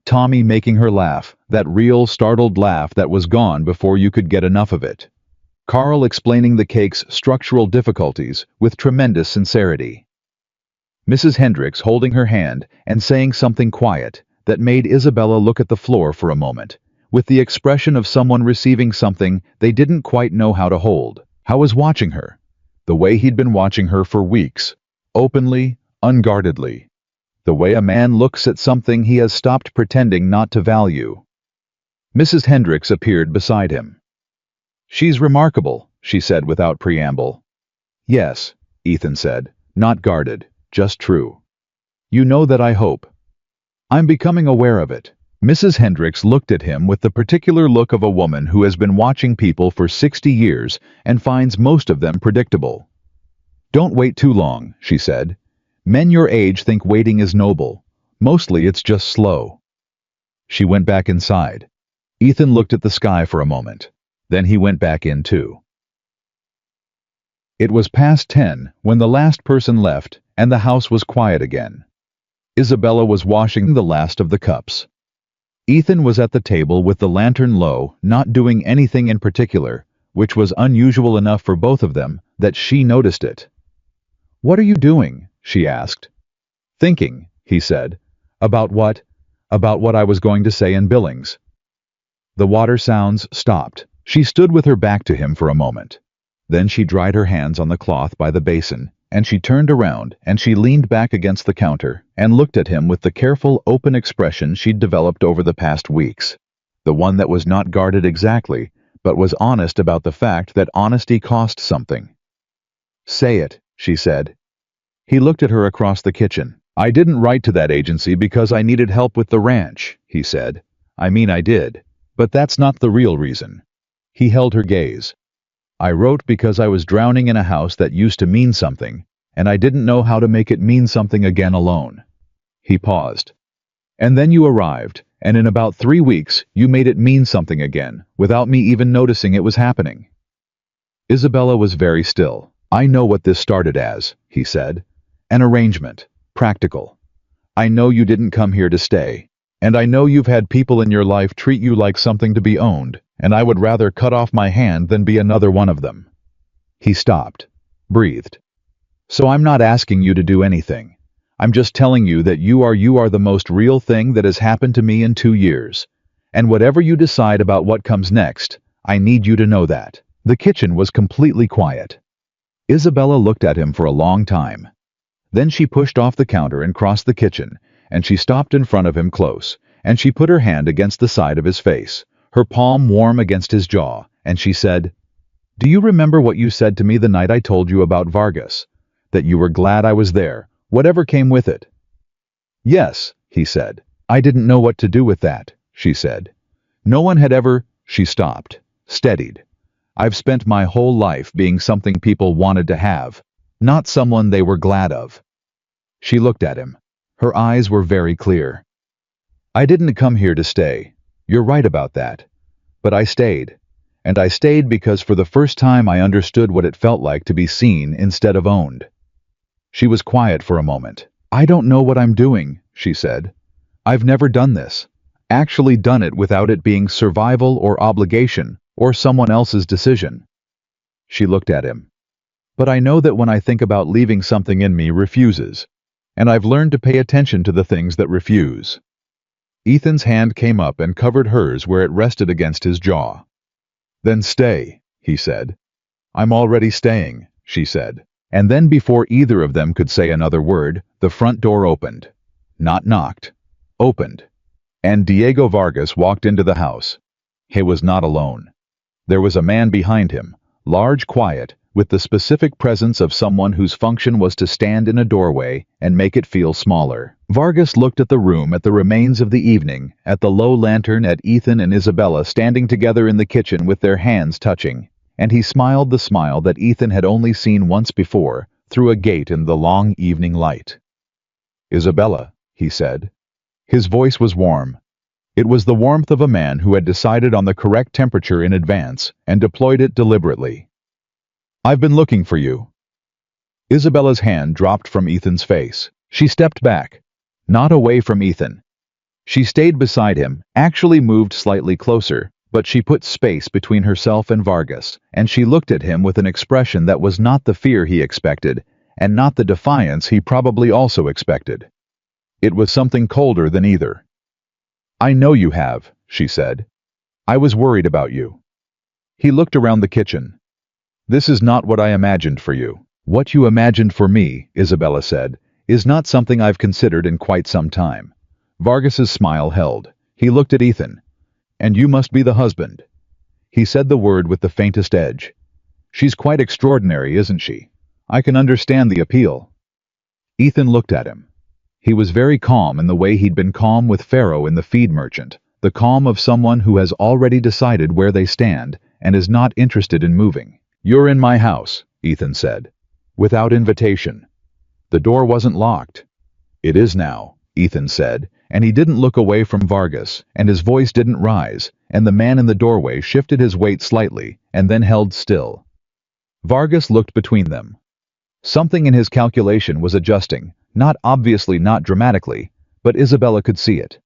Tommy making her laugh, that real startled laugh that was gone before you could get enough of it. Carl explaining the cake's structural difficulties with tremendous sincerity. Mrs. Hendricks holding her hand and saying something quiet that made Isabella look at the floor for a moment, with the expression of someone receiving something they didn't quite know how to hold. How was watching her? The way he'd been watching her for weeks, openly, unguardedly. The way a man looks at something he has stopped pretending not to value. Mrs. Hendricks appeared beside him. "She's remarkable," she said without preamble. "Yes," Ethan said, not guarded, just true. "You know that, I hope." "I'm becoming aware of it." Mrs. Hendricks looked at him with the particular look of a woman who has been watching people for 60 years and finds most of them predictable. "Don't wait too long," she said. "Men your age think waiting is noble. Mostly it's just slow." She went back inside. Ethan looked at the sky for a moment. Then he went back in too. It was past 10 when the last person left and the house was quiet again. Isabella was washing the last of the cups. Ethan was at the table with the lantern low, not doing anything in particular, which was unusual enough for both of them that she noticed it. "What are you doing?" she asked. "Thinking," he said. "About what?" About what I was going to say in Billings. The water sounds stopped. She stood with her back to him for a moment. Then she dried her hands on the cloth by the basin, and she turned around and she leaned back against the counter and looked at him with the careful, open expression she'd developed over the past weeks. The one that was not guarded exactly, but was honest about the fact that honesty cost something. "Say it," she said. He looked at her across the kitchen. "I didn't write to that agency because I needed help with the ranch," he said. "I mean, I did. But that's not the real reason." He held her gaze. "I wrote because I was drowning in a house that used to mean something, and I didn't know how to make it mean something again alone." He paused. "And then you arrived, and in about 3 weeks you made it mean something again, without me even noticing it was happening." Isabella was very still. "I know what this started as," he said. "An arrangement. Practical. I know you didn't come here to stay. And I know you've had people in your life treat you like something to be owned, and I would rather cut off my hand than be another one of them." He stopped, breathed. "So I'm not asking you to do anything. I'm just telling you that you are the most real thing that has happened to me in 2 years. And whatever you decide about what comes next, I need you to know that." The kitchen was completely quiet. Isabella looked at him for a long time. Then she pushed off the counter and crossed the kitchen, and she stopped in front of him close, and she put her hand against the side of his face, her palm warm against his jaw, and she said, "Do you remember what you said to me the night I told you about Vargas? That you were glad I was there, whatever came with it?" "Yes," he said. "I didn't know what to do with that," she said. "No one had ever—" She stopped, steadied. "I've spent my whole life being something people wanted to have, not someone they were glad of." She looked at him. Her eyes were very clear. "I didn't come here to stay. You're right about that. But I stayed. And I stayed because for the first time I understood what it felt like to be seen instead of owned." She was quiet for a moment. "I don't know what I'm doing," she said. "I've never done this. Actually done it without it being survival or obligation or someone else's decision." She looked at him. "But I know that when I think about leaving, something in me refuses. And I've learned to pay attention to the things that refuse." Ethan's hand came up and covered hers where it rested against his jaw. "Then stay," he said. "I'm already staying," she said. And then before either of them could say another word, the front door opened. Not knocked. Opened. And Diego Vargas walked into the house. He was not alone. There was a man behind him, large, quiet, with the specific presence of someone whose function was to stand in a doorway and make it feel smaller. Vargas looked at the room, at the remains of the evening, at the low lantern, at Ethan and Isabella standing together in the kitchen with their hands touching, and he smiled the smile that Ethan had only seen once before, through a gate in the long evening light. "Isabella," he said. His voice was warm. It was the warmth of a man who had decided on the correct temperature in advance and deployed it deliberately. "I've been looking for you." Isabella's hand dropped from Ethan's face. She stepped back, not away from Ethan. She stayed beside him, actually moved slightly closer, but she put space between herself and Vargas, and she looked at him with an expression that was not the fear he expected, and not the defiance he probably also expected. It was something colder than either. "I know you have," she said. "I was worried about you." He looked around the kitchen. "This is not what I imagined for you." "What you imagined for me," Isabella said, "is not something I've considered in quite some time." Vargas's smile held. He looked at Ethan. "And you must be the husband." He said the word with the faintest edge. "She's quite extraordinary, isn't she? I can understand the appeal." Ethan looked at him. He was very calm in the way he'd been calm with Pharaoh in The Feed Merchant, the calm of someone who has already decided where they stand and is not interested in moving. "You're in my house," Ethan said, "without invitation. The door wasn't locked." "It is now," Ethan said, and he didn't look away from Vargas, and his voice didn't rise, and the man in the doorway shifted his weight slightly and then held still. Vargas looked between them. Something in his calculation was adjusting, not obviously, not dramatically, but Isabella could see it.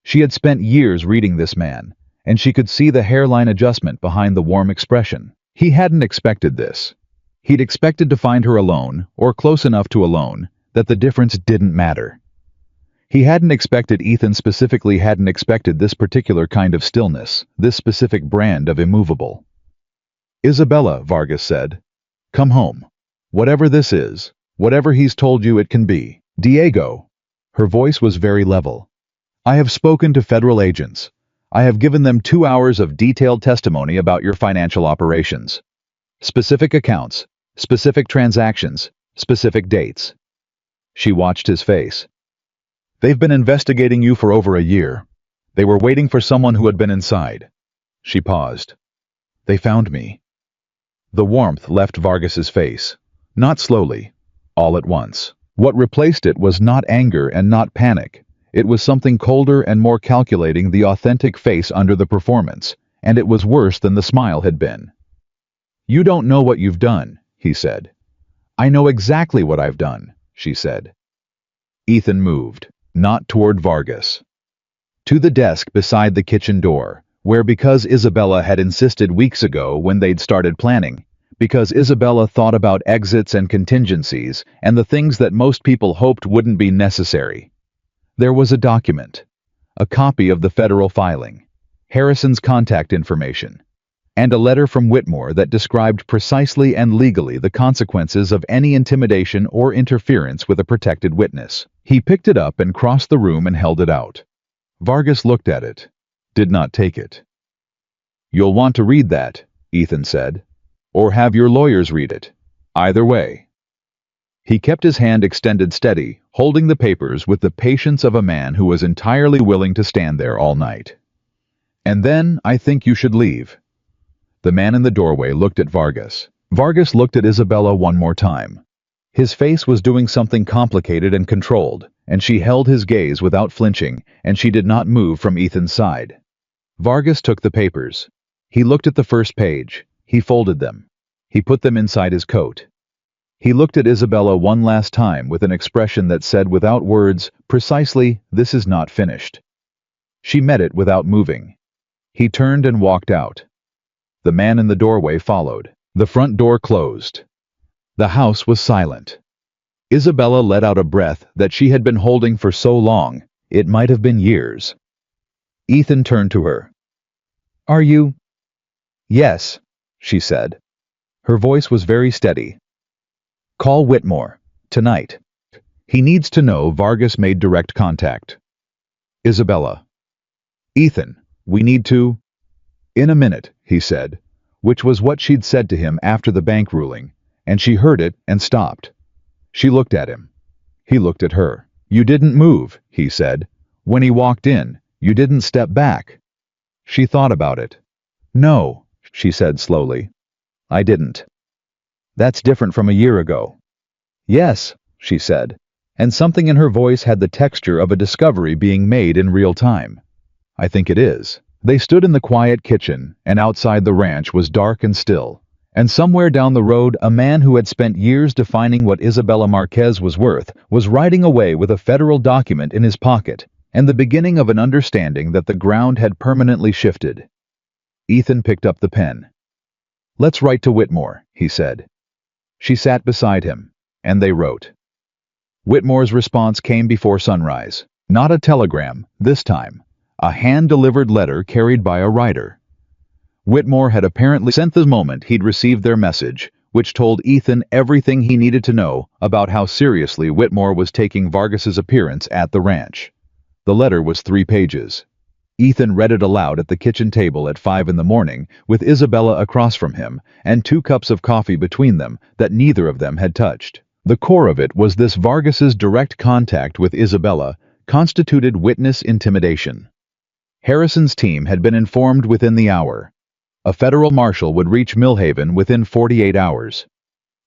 She had spent years reading this man, and she could see the hairline adjustment behind the warm expression. He hadn't expected this. He'd expected to find her alone, or close enough to alone, that the difference didn't matter. He specifically hadn't expected this particular kind of stillness, this specific brand of immovable. Isabella, Vargas said. Come home. Whatever this is, whatever he's told you it can be. Diego. Her voice was very level. I have spoken to federal agents. I have given them 2 hours of detailed testimony about your financial operations. Specific accounts, specific transactions, specific dates. She watched his face. They've been investigating you for over a year. They were waiting for someone who had been inside. She paused. They found me. The warmth left Vargas's face. Not slowly, all at once. What replaced it was not anger and not panic. It was something colder and more calculating, the authentic face under the performance, and it was worse than the smile had been. You don't know what you've done, he said. I know exactly what I've done, she said. Ethan moved, not toward Vargas. To the desk beside the kitchen door, where because Isabella had insisted weeks ago when they'd started planning, because Isabella thought about exits and contingencies and the things that most people hoped wouldn't be necessary. There was a document, a copy of the federal filing, Harrison's contact information, and a letter from Whitmore that described precisely and legally the consequences of any intimidation or interference with a protected witness. He picked it up and crossed the room and held it out. Vargas looked at it, did not take it. You'll want to read that, Ethan said, or have your lawyers read it. Either way. He kept his hand extended steady, holding the papers with the patience of a man who was entirely willing to stand there all night. And then I think you should leave. The man in the doorway looked at Vargas. Vargas looked at Isabella one more time. His face was doing something complicated and controlled, and she held his gaze without flinching, and she did not move from Ethan's side. Vargas took the papers. He looked at the first page. He folded them. He put them inside his coat. He looked at Isabella one last time with an expression that said without words, precisely, this is not finished. She met it without moving. He turned and walked out. The man in the doorway followed. The front door closed. The house was silent. Isabella let out a breath that she had been holding for so long, it might have been years. Ethan turned to her. Are you? Yes, she said. Her voice was very steady. Call Whitmore, tonight. He needs to know Vargas made direct contact. Isabella. Ethan, we need to... In a minute, he said, which was what she'd said to him after the bank ruling, and she heard it and stopped. She looked at him. He looked at her. You didn't move, he said. When he walked in, you didn't step back. She thought about it. No, she said slowly. I didn't. That's different from a year ago. Yes, she said, and something in her voice had the texture of a discovery being made in real time. I think it is. They stood in the quiet kitchen, and outside the ranch was dark and still, and somewhere down the road a man who had spent years defining what Isabella Marquez was worth was riding away with a federal document in his pocket, and the beginning of an understanding that the ground had permanently shifted. Ethan picked up the pen. Let's write to Whitmore, he said. She sat beside him, and they wrote. Whitmore's response came before sunrise. Not a telegram, this time. A hand-delivered letter carried by a rider. Whitmore had apparently sent the moment he'd received their message, which told Ethan everything he needed to know about how seriously Whitmore was taking Vargas's appearance at the ranch. The letter was 3 pages. Ethan read it aloud at the kitchen table at 5 in the morning, with Isabella across from him, and 2 cups of coffee between them that neither of them had touched. The core of it was this: Vargas's direct contact with Isabella constituted witness intimidation. Harrison's team had been informed within the hour. A federal marshal would reach Millhaven within 48 hours.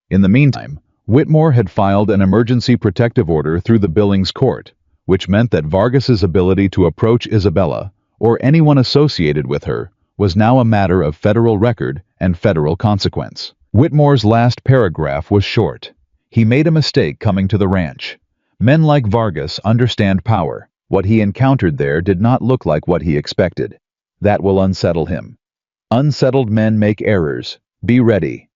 In the meantime, Whitmore had filed an emergency protective order through the Billings court, which meant that Vargas's ability to approach Isabella, or anyone associated with her, was now a matter of federal record and federal consequence. Whitmore's last paragraph was short. He made a mistake coming to the ranch. Men like Vargas understand power. What he encountered there did not look like what he expected. That will unsettle him. Unsettled men make errors. Be ready.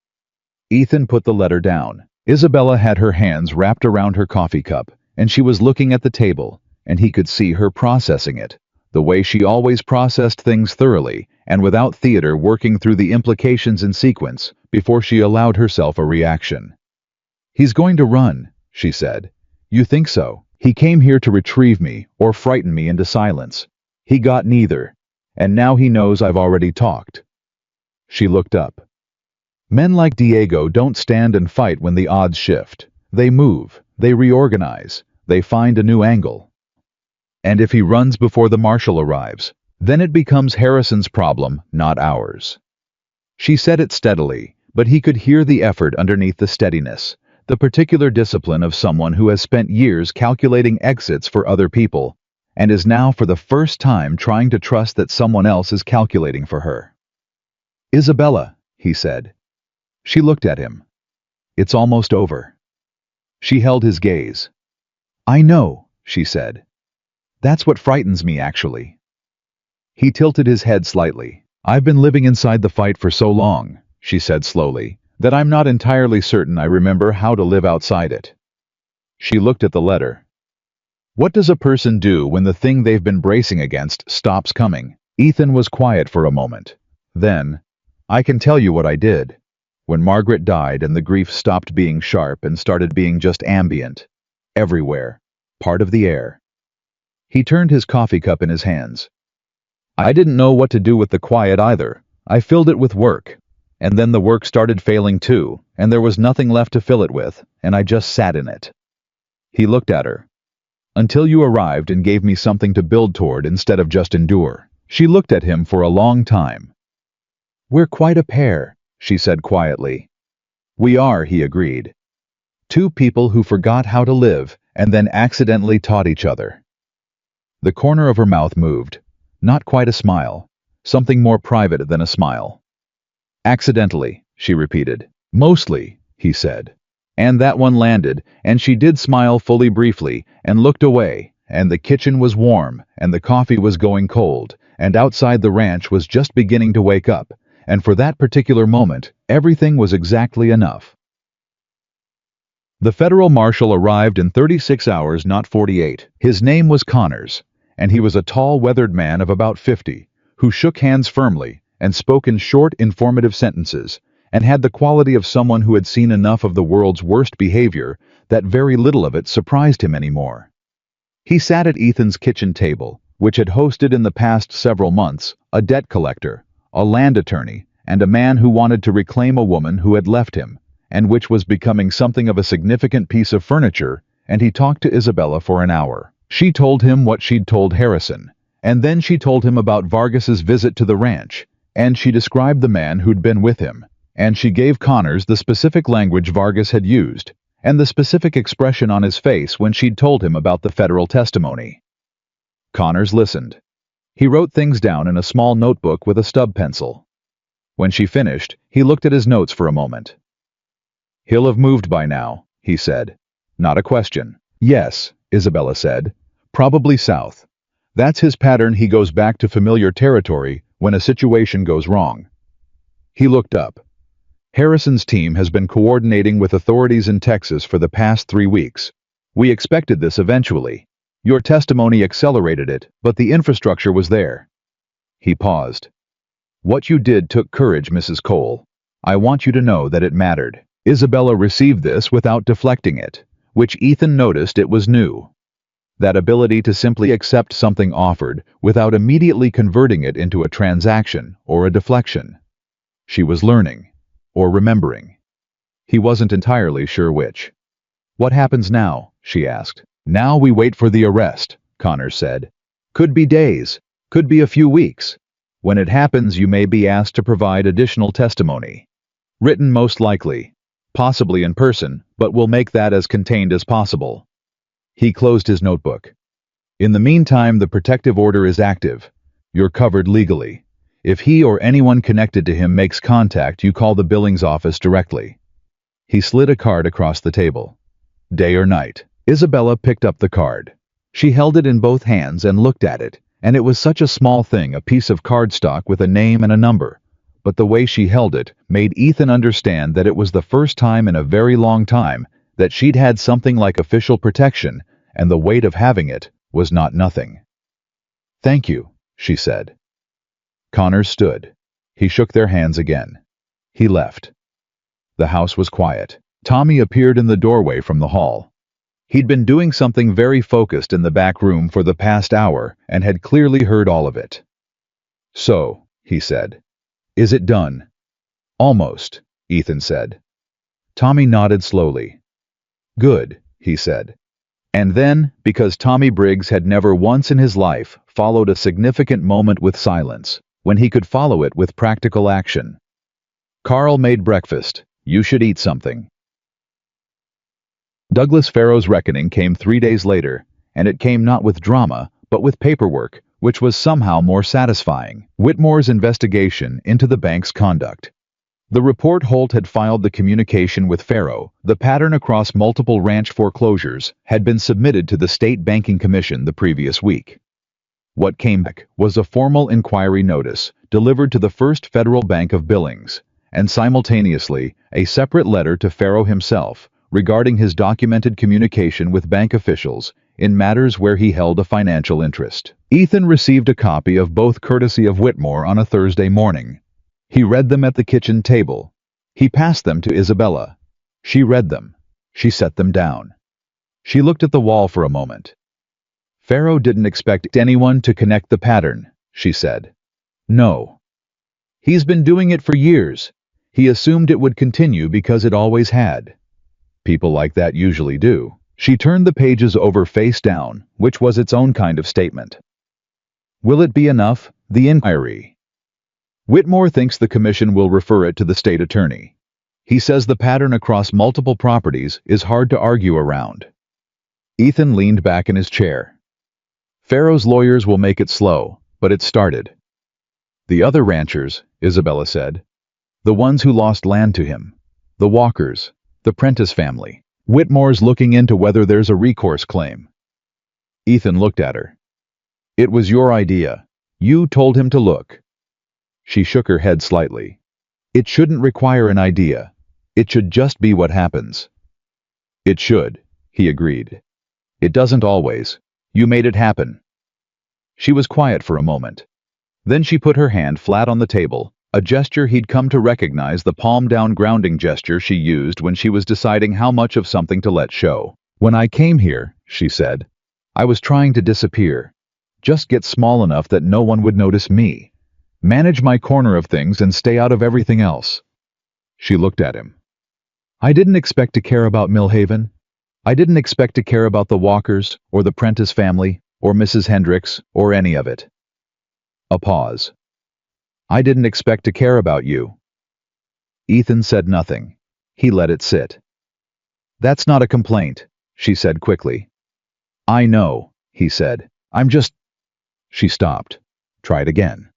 Ethan put the letter down. Isabella had her hands wrapped around her coffee cup, and she was looking at the table, and he could see her processing it, the way she always processed things thoroughly and without theater, working through the implications in sequence before she allowed herself a reaction. "He's going to run," she said. "You think so? He came here to retrieve me or frighten me into silence. He got neither, and now he knows I've already talked." She looked up. Men like Diego don't stand and fight when the odds shift. They move, they reorganize, they find a new angle. And if he runs before the marshal arrives, then it becomes Harrison's problem, not ours. She said it steadily, but he could hear the effort underneath the steadiness, the particular discipline of someone who has spent years calculating exits for other people, and is now for the first time trying to trust that someone else is calculating for her. "Isabella," he said. She looked at him. "It's almost over." She held his gaze. "I know," she said. "That's what frightens me, actually." He tilted his head slightly. "I've been living inside the fight for so long," she said slowly, "that I'm not entirely certain I remember how to live outside it." She looked at the letter. What does a person do when the thing they've been bracing against stops coming? Ethan was quiet for a moment. Then, "I can tell you what I did. When Margaret died and the grief stopped being sharp and started being just ambient. Everywhere. Part of the air." He turned his coffee cup in his hands. "I didn't know what to do with the quiet either. I filled it with work. And then the work started failing too, and there was nothing left to fill it with, and I just sat in it." He looked at her. "Until you arrived and gave me something to build toward instead of just endure." She looked at him for a long time. "We're quite a pair," she said quietly. "We are," he agreed. "Two people who forgot how to live and then accidentally taught each other." The corner of her mouth moved. Not quite a smile. Something more private than a smile. "Accidentally," she repeated. "Mostly," he said. And that one landed, and she did smile fully briefly, and looked away, and the kitchen was warm, and the coffee was going cold, and outside the ranch was just beginning to wake up, and for that particular moment, everything was exactly enough. The federal marshal arrived in 36 hours, not 48. His name was Connors, and he was a tall, weathered man of about 50, who shook hands firmly and spoke in short, informative sentences, and had the quality of someone who had seen enough of the world's worst behavior that very little of it surprised him anymore. He sat at Ethan's kitchen table, which had hosted in the past several months a debt collector, a land attorney, and a man who wanted to reclaim a woman who had left him, and which was becoming something of a significant piece of furniture, and he talked to Isabella for an hour. She told him what she'd told Harrison, and then she told him about Vargas's visit to the ranch, and she described the man who'd been with him, and she gave Connors the specific language Vargas had used, and the specific expression on his face when she'd told him about the federal testimony. Connors listened. He wrote things down in a small notebook with a stub pencil. When she finished, he looked at his notes for a moment. "He'll have moved by now," he said. Not a question. "Yes," Isabella said. "Probably south. That's his pattern. He goes back to familiar territory when a situation goes wrong." He looked up. "Harrison's team has been coordinating with authorities in Texas for the past 3 weeks. We expected this eventually. Your testimony accelerated it, but the infrastructure was there." He paused. "What you did took courage, Mrs. Cole. I want you to know that it mattered." Isabella received this without deflecting it, which Ethan noticed it was new. That ability to simply accept something offered without immediately converting it into a transaction or a deflection. She was learning, or remembering. He wasn't entirely sure which. "What happens now?" she asked. "Now we wait for the arrest," Connors said. "Could be days, could be a few weeks. When it happens, you may be asked to provide additional testimony. Written most likely, possibly in person, but we'll make that as contained as possible." He closed his notebook. "In the meantime, the protective order is active. You're covered legally. If he or anyone connected to him makes contact, you call the billings office directly." He slid a card across the table. "Day or night." Isabella picked up the card. She held it in both hands and looked at it, and it was such a small thing, a piece of cardstock with a name and a number. But the way she held it made Ethan understand that it was the first time in a very long time that she'd had something like official protection, and the weight of having it was not nothing. "Thank you," she said. Connors stood. He shook their hands again. He left. The house was quiet. Tommy appeared in the doorway from the hall. He'd been doing something very focused in the back room for the past hour and had clearly heard all of it. "So," he said. "Is it done?" "Almost," Ethan said. Tommy nodded slowly. "Good," he said. And then, because Tommy Briggs had never once in his life followed a significant moment with silence, when he could follow it with practical action. "Carl made breakfast. You should eat something." Douglas Farrow's reckoning came 3 days later, and it came not with drama, but with paperwork, which was somehow more satisfying. Whitmore's investigation into the bank's conduct. The report Holt had filed the communication with Farrow, the pattern across multiple ranch foreclosures, had been submitted to the State Banking Commission the previous week. What came back was a formal inquiry notice delivered to the First Federal Bank of Billings, and simultaneously a separate letter to Farrow himself regarding his documented communication with bank officials in matters where he held a financial interest. Ethan received a copy of both courtesy of Whitmore on a Thursday morning. He read them at the kitchen table. He passed them to Isabella. She read them. She set them down. She looked at the wall for a moment. "Farrow didn't expect anyone to connect the pattern," she said. "No. He's been doing it for years. He assumed it would continue because it always had. People like that usually do." She turned the pages over face down, which was its own kind of statement. "Will it be enough? The inquiry. Whitmore thinks the commission will refer it to the state attorney. He says the pattern across multiple properties is hard to argue around." Ethan leaned back in his chair. "Farrow's lawyers will make it slow, but it started." "The other ranchers," Isabella said. "The ones who lost land to him. The Walkers, the Prentice family. Whitmore's looking into whether there's a recourse claim." Ethan looked at her. "It was your idea. You told him to look." She shook her head slightly. "It shouldn't require an idea. It should just be what happens." "It should," he agreed. "It doesn't always. You made it happen." She was quiet for a moment. Then she put her hand flat on the table, a gesture he'd come to recognize, the palm-down grounding gesture she used when she was deciding how much of something to let show. "When I came here," she said, "I was trying to disappear. Just get small enough that no one would notice me. Manage my corner of things and stay out of everything else." She looked at him. "I didn't expect to care about Millhaven. I didn't expect to care about the Walkers, or the Prentice family, or Mrs. Hendricks, or any of it." A pause. "I didn't expect to care about you." Ethan said nothing. He let it sit. "That's not a complaint," she said quickly. "I know," he said. "I'm just—" She stopped. Tried again.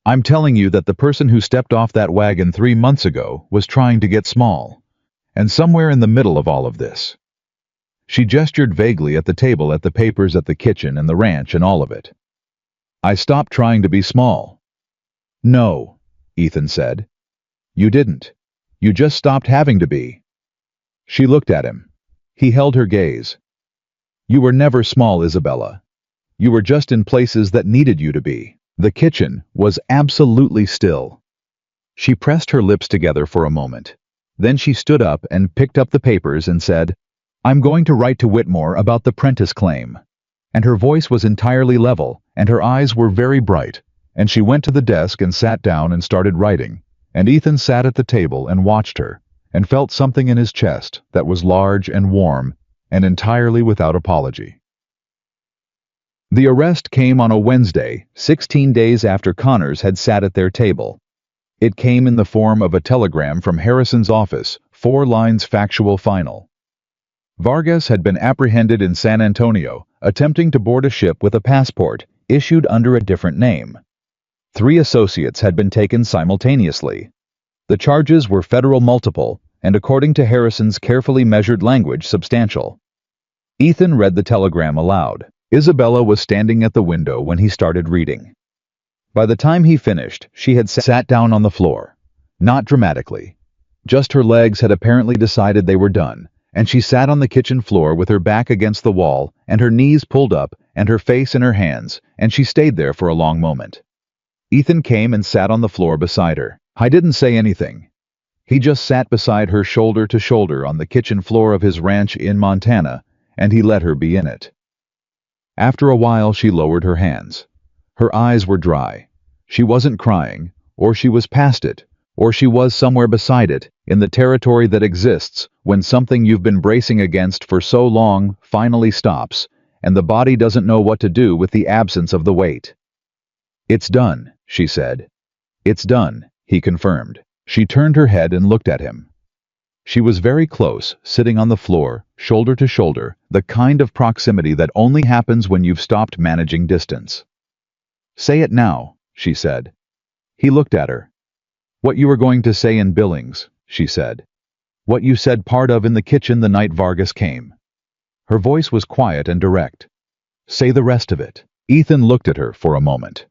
"I'm telling you that the person who stepped off that wagon 3 months ago was trying to get small. And somewhere in the middle of all of this." She gestured vaguely at the table, at the papers, at the kitchen and the ranch and all of it. "I stopped trying to be small." "No," Ethan said. "You didn't. You just stopped having to be." She looked at him. He held her gaze. "You were never small, Isabella. You were just in places that needed you to be." The kitchen was absolutely still. She pressed her lips together for a moment. Then she stood up and picked up the papers and said, "I'm going to write to Whitmore about the Prentice claim." And her voice was entirely level, and her eyes were very bright, and she went to the desk and sat down and started writing, and Ethan sat at the table and watched her, and felt something in his chest that was large and warm, and entirely without apology. The arrest came on a Wednesday, 16 days after Connors had sat at their table. It came in the form of a telegram from Harrison's office, 4 lines factual final. Vargas had been apprehended in San Antonio, attempting to board a ship with a passport issued under a different name. 3 associates had been taken simultaneously. The charges were federal multiple, and according to Harrison's carefully measured language, substantial. Ethan read the telegram aloud. Isabella was standing at the window when he started reading. By the time he finished, she had sat down on the floor. Not dramatically. Just her legs had apparently decided they were done, and she sat on the kitchen floor with her back against the wall and her knees pulled up and her face in her hands, and she stayed there for a long moment. Ethan came and sat on the floor beside her. I didn't say anything. He just sat beside her shoulder to shoulder on the kitchen floor of his ranch in Montana, and he let her be in it. After a while, she lowered her hands. Her eyes were dry. She wasn't crying, or she was past it, or she was somewhere beside it, in the territory that exists when something you've been bracing against for so long finally stops, and the body doesn't know what to do with the absence of the weight. "It's done," she said. "It's done," he confirmed. She turned her head and looked at him. She was very close, sitting on the floor, shoulder to shoulder, the kind of proximity that only happens when you've stopped managing distance. "Say it now," she said. He looked at her. "What you were going to say in Billings," she said. "What you said part of in the kitchen the night Vargas came." Her voice was quiet and direct. "Say the rest of it." Ethan looked at her for a moment.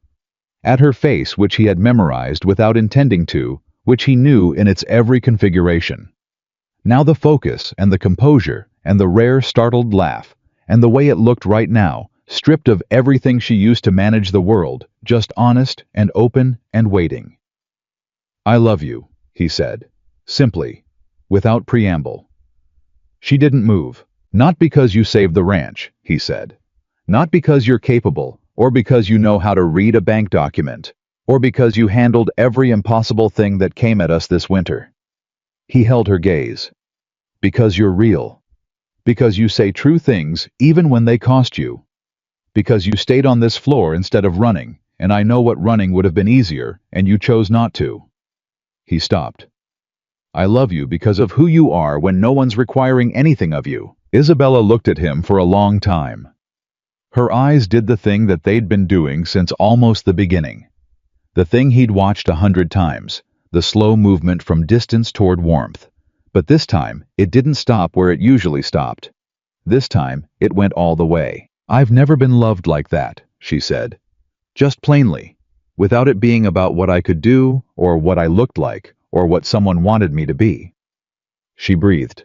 At her face, which he had memorized without intending to, which he knew in its every configuration. Now the focus and the composure and the rare startled laugh and the way it looked right now, stripped of everything she used to manage the world, just honest and open and waiting. "I love you," he said, simply, without preamble. She didn't move. "Not because you saved the ranch," he said. "Not because you're capable, or because you know how to read a bank document, or because you handled every impossible thing that came at us this winter." He held her gaze. "Because you're real. Because you say true things even when they cost you. Because you stayed on this floor instead of running, and I know what running would have been easier, and you chose not to." He stopped. "I love you because of who you are when no one's requiring anything of you." Isabella looked at him for a long time. Her eyes did the thing that they'd been doing since almost the beginning. The thing he'd watched 100 times, the slow movement from distance toward warmth. But this time, it didn't stop where it usually stopped. This time, it went all the way. "I've never been loved like that," she said. Just plainly, without it being about what I could do, or what I looked like, or what someone wanted me to be. She breathed.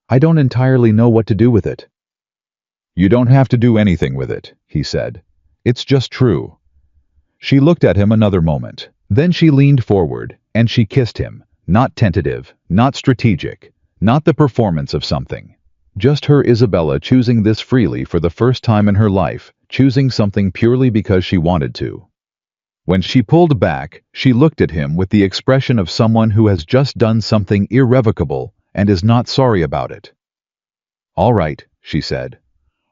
"I don't entirely know what to do with it." "You don't have to do anything with it," he said. "It's just true." She looked at him another moment. Then she leaned forward, and she kissed him, not tentative, not strategic, not the performance of something. Just her Isabella choosing this freely for the first time in her life, choosing something purely because she wanted to. When she pulled back, she looked at him with the expression of someone who has just done something irrevocable and is not sorry about it. "All right," she said.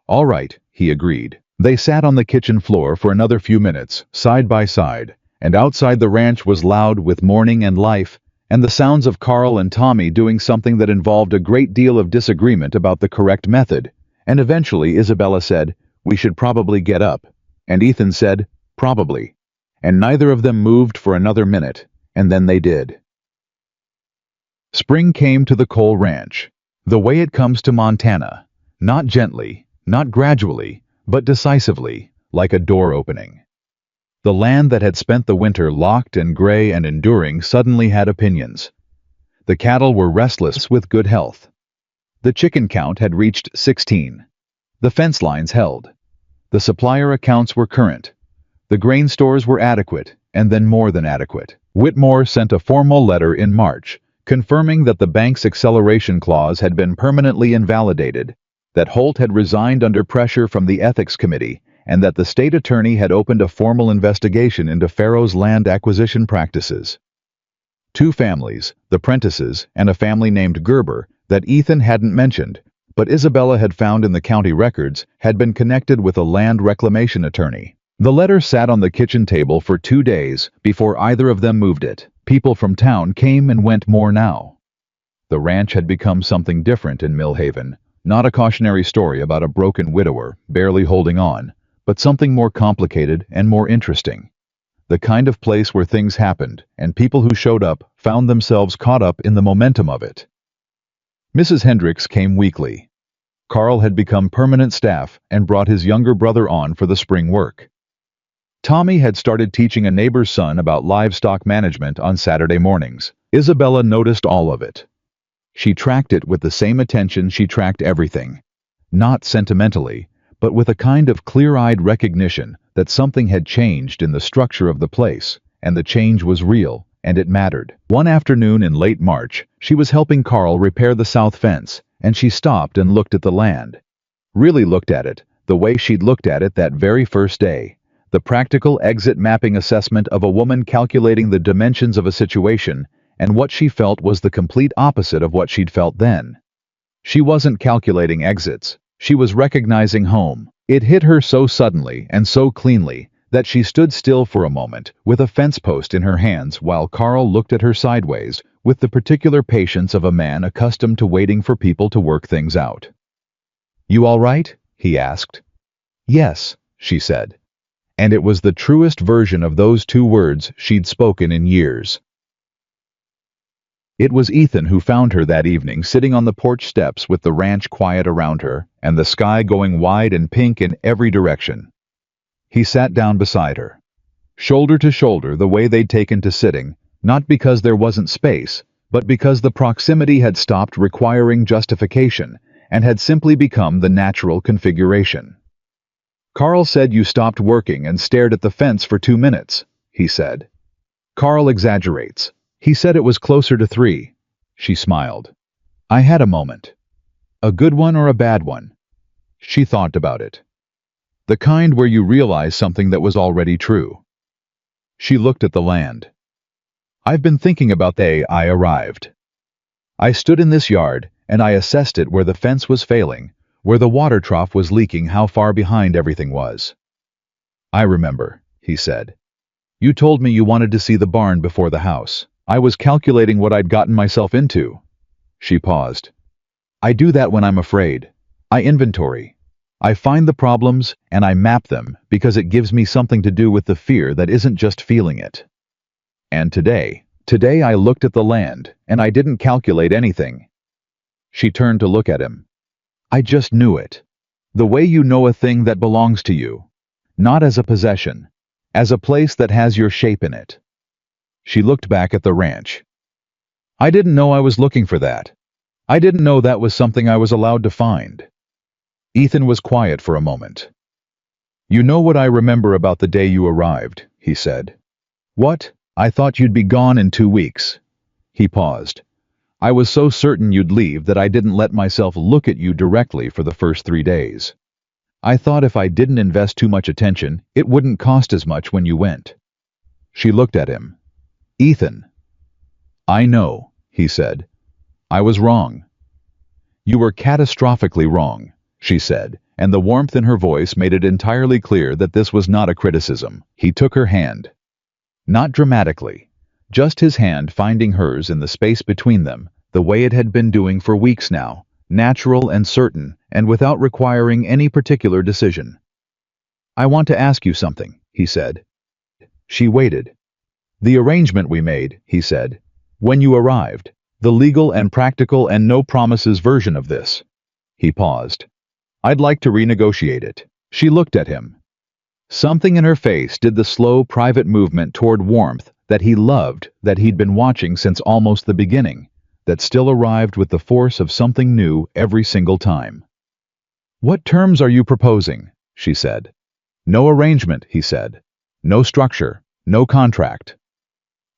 "All right," he agreed. They sat on the kitchen floor for another few minutes, side by side, and outside the ranch was loud with morning and life, and the sounds of Carl and Tommy doing something that involved a great deal of disagreement about the correct method, and eventually Isabella said, "We should probably get up," and Ethan said, "Probably," and neither of them moved for another minute, and then they did. Spring came to the Cole Ranch, the way it comes to Montana, not gently, not gradually, but decisively, like a door opening. The land that had spent the winter locked and gray and enduring suddenly had opinions. The cattle were restless with good health. The chicken count had reached 16. The fence lines held. The supplier accounts were current. The grain stores were adequate, and then more than adequate. Whitmore sent a formal letter in March, confirming that the bank's acceleration clause had been permanently invalidated, that Holt had resigned under pressure from the Ethics Committee, and that the state attorney had opened a formal investigation into Pharaoh's land acquisition practices. 2 families, the Prentices and a family named Gerber, that Ethan hadn't mentioned, but Isabella had found in the county records, had been connected with a land reclamation attorney. The letter sat on the kitchen table for 2 days before either of them moved it. People from town came and went more now. The ranch had become something different in Millhaven. Not a cautionary story about a broken widower, barely holding on, but something more complicated and more interesting. The kind of place where things happened, and people who showed up found themselves caught up in the momentum of it. Mrs. Hendricks came weekly. Carl had become permanent staff and brought his younger brother on for the spring work. Tommy had started teaching a neighbor's son about livestock management on Saturday mornings. Isabella noticed all of it. She tracked it with the same attention she tracked everything. Not sentimentally, but with a kind of clear-eyed recognition that something had changed in the structure of the place, and the change was real, and it mattered. One afternoon in late March, she was helping Carl repair the south fence, and she stopped and looked at the land. Really looked at it, the way she'd looked at it that very first day. The practical exit mapping assessment of a woman calculating the dimensions of a situation, and what she felt was the complete opposite of what she'd felt then. She wasn't calculating exits. She was recognizing home. It hit her so suddenly and so cleanly that she stood still for a moment with a fence post in her hands while Carl looked at her sideways with the particular patience of a man accustomed to waiting for people to work things out. "You all right?" he asked. "Yes," she said. And it was the truest version of those two words she'd spoken in years. It was Ethan who found her that evening sitting on the porch steps with the ranch quiet around her and the sky going wide and pink in every direction. He sat down beside her, shoulder to shoulder the way they'd taken to sitting, not because there wasn't space, but because the proximity had stopped requiring justification and had simply become the natural configuration. "Carl said you stopped working and stared at the fence for 2 minutes," he said. "Carl exaggerates. He said it was closer to 3. She smiled. "I had a moment. A good one or a bad one?" She thought about it. The kind where you realize something that was already true. She looked at the land. "I've been thinking about the day I arrived. I stood in this yard and I assessed it where the fence was failing, where the water trough was leaking, how far behind everything was." "I remember," he said. "You told me you wanted to see the barn before the house. I was calculating what I'd gotten myself into." She paused. "I do that when I'm afraid. I inventory. I find the problems and I map them because it gives me something to do with the fear that isn't just feeling it. And today I looked at the land and I didn't calculate anything." She turned to look at him. "I just knew it. The way you know a thing that belongs to you. Not as a possession, as a place that has your shape in it." She looked back at the ranch. "I didn't know I was looking for that. I didn't know that was something I was allowed to find." Ethan was quiet for a moment. "You know what I remember about the day you arrived," he said. "What? I thought you'd be gone in 2 weeks." He paused. "I was so certain you'd leave that I didn't let myself look at you directly for the first 3 days. I thought if I didn't invest too much attention, it wouldn't cost as much when you went." She looked at him. "Ethan." "I know," he said. "I was wrong." "You were catastrophically wrong," she said, and the warmth in her voice made it entirely clear that this was not a criticism. He took her hand. Not dramatically, just his hand finding hers in the space between them, the way it had been doing for weeks now, natural and certain, and without requiring any particular decision. "I want to ask you something," he said. She waited. "The arrangement we made," he said, "when you arrived, the legal and practical and no promises version of this." He paused. "I'd like to renegotiate it." She looked at him. Something in her face did the slow, private movement toward warmth that he loved, that he'd been watching since almost the beginning, that still arrived with the force of something new every single time. "What terms are you proposing?" she said. "No arrangement," he said. "No structure, no contract."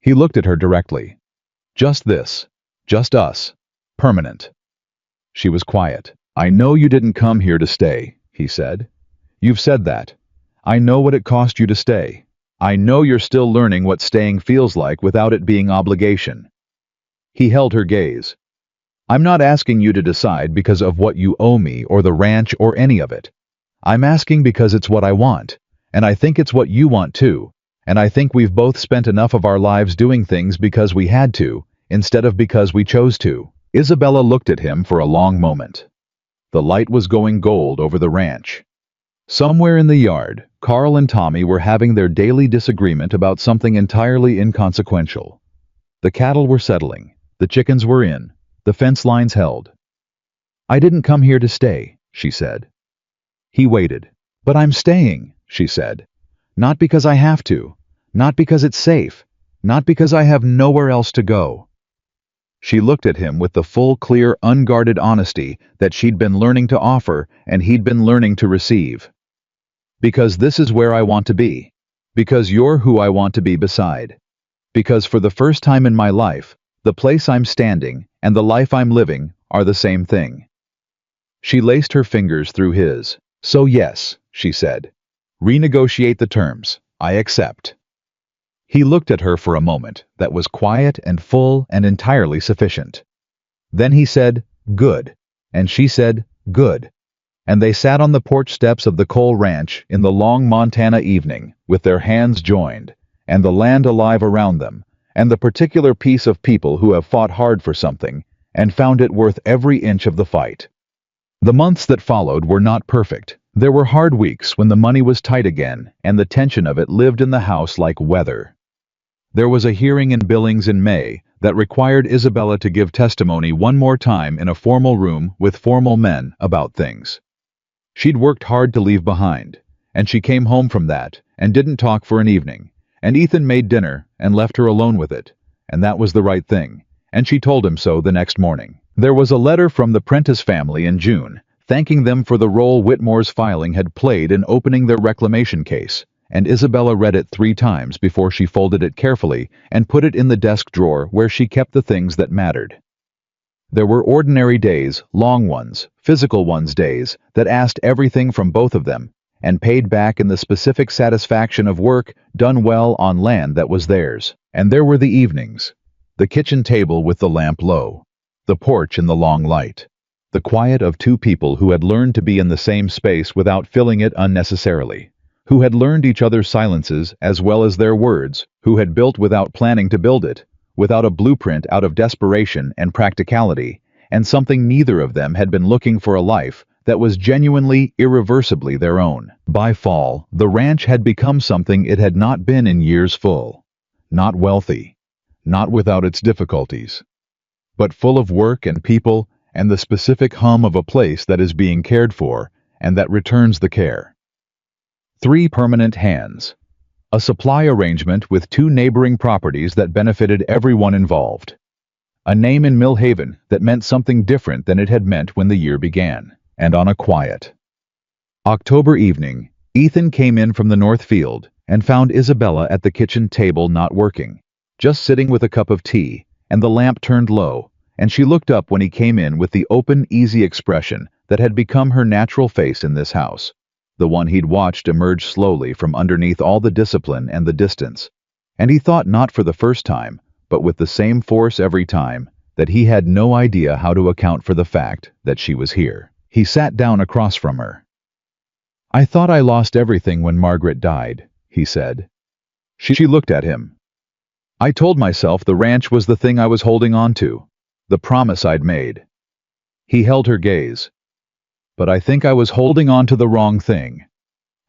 He looked at her directly. "Just this. Just us. Permanent." She was quiet. "I know you didn't come here to stay," he said. "You've said that. I know what it cost you to stay. I know you're still learning what staying feels like without it being obligation." He held her gaze. "I'm not asking you to decide because of what you owe me or the ranch or any of it. I'm asking because it's what I want, and I think it's what you want too, and I think we've both spent enough of our lives doing things because we had to, instead of because we chose to." Isabella looked at him for a long moment. The light was going gold over the ranch. Somewhere in the yard, Carl and Tommy were having their daily disagreement about something entirely inconsequential. The cattle were settling, the chickens were in, the fence lines held. "I didn't come here to stay," she said. He waited. "But I'm staying," she said. "Not because I have to, not because it's safe, not because I have nowhere else to go." She looked at him with the full, clear, unguarded honesty that she'd been learning to offer and he'd been learning to receive. Because this is where I want to be. Because you're who I want to be beside. Because for the first time in my life, the place I'm standing and the life I'm living are the same thing. She laced her fingers through his. So yes, she said. Renegotiate the terms. I accept. He looked at her for a moment that was quiet and full and entirely sufficient. Then he said, good. And she said, good. And they sat on the porch steps of the Cole Ranch in the long Montana evening, with their hands joined, and the land alive around them, and the particular piece of people who have fought hard for something, and found it worth every inch of the fight. The months that followed were not perfect. There were hard weeks when the money was tight again, and the tension of it lived in the house like weather. There was a hearing in Billings in May that required Isabella to give testimony one more time in a formal room with formal men about things she'd worked hard to leave behind, and she came home from that and didn't talk for an evening, and Ethan made dinner and left her alone with it, and that was the right thing, and she told him so the next morning. There was a letter from the Prentice family in June, thanking them for the role Whitmore's filing had played in opening their reclamation case, and Isabella read it 3 times before she folded it carefully and put it in the desk drawer where she kept the things that mattered. There were ordinary days, long ones, physical ones days, that asked everything from both of them, and paid back in the specific satisfaction of work done well on land that was theirs. And there were the evenings, the kitchen table with the lamp low, the porch in the long light, the quiet of 2 people who had learned to be in the same space without filling it unnecessarily, who had learned each other's silences as well as their words, who had built without planning to build it, without a blueprint, out of desperation and practicality, and something neither of them had been looking for, a life that was genuinely, irreversibly their own. By fall, the ranch had become something it had not been in years. Full, not wealthy, not without its difficulties, but full of work and people and the specific hum of a place that is being cared for and that returns the care. 3 permanent hands. A supply arrangement with 2 neighboring properties that benefited everyone involved. A name in Mill Haven that meant something different than it had meant when the year began. And on a quiet October evening, Ethan came in from the North Field and found Isabella at the kitchen table not working, just sitting with a cup of tea, and the lamp turned low, and she looked up when he came in with the open, easy expression that had become her natural face in this house, the one he'd watched emerge slowly from underneath all the discipline and the distance, and he thought, not for the first time, but with the same force every time, that he had no idea how to account for the fact that she was here. He sat down across from her. I thought I lost everything when Margaret died, he said. She looked at him. I told myself the ranch was the thing I was holding on to, the promise I'd made. He held her gaze. But I think I was holding on to the wrong thing.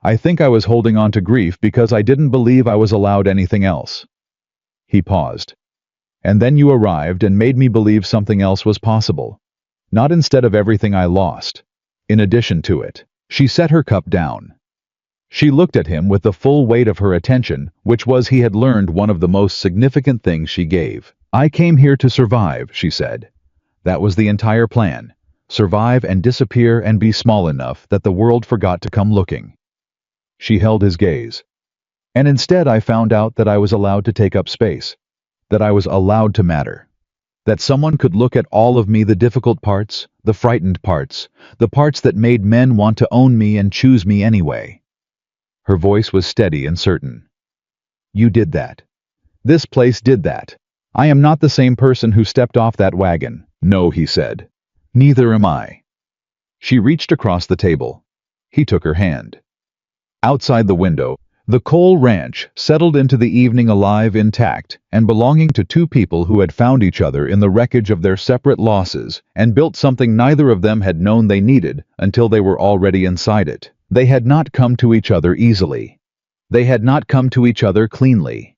I think I was holding on to grief because I didn't believe I was allowed anything else. He paused. And then you arrived and made me believe something else was possible. Not instead of everything I lost. In addition to it. She set her cup down. She looked at him with the full weight of her attention, which was, he had learned, one of the most significant things she gave. I came here to survive, she said. That was the entire plan. Survive and disappear and be small enough that the world forgot to come looking. She held his gaze. And instead I found out that I was allowed to take up space. That I was allowed to matter. That someone could look at all of me, the difficult parts, the frightened parts, the parts that made men want to own me and choose me anyway. Her voice was steady and certain. You did that. This place did that. I am not the same person who stepped off that wagon. No, he said. Neither am I. She reached across the table. He took her hand. Outside the window, the Cole Ranch settled into the evening, alive, intact, and belonging to 2 people who had found each other in the wreckage of their separate losses and built something neither of them had known they needed until they were already inside it. They had not come to each other easily. They had not come to each other cleanly.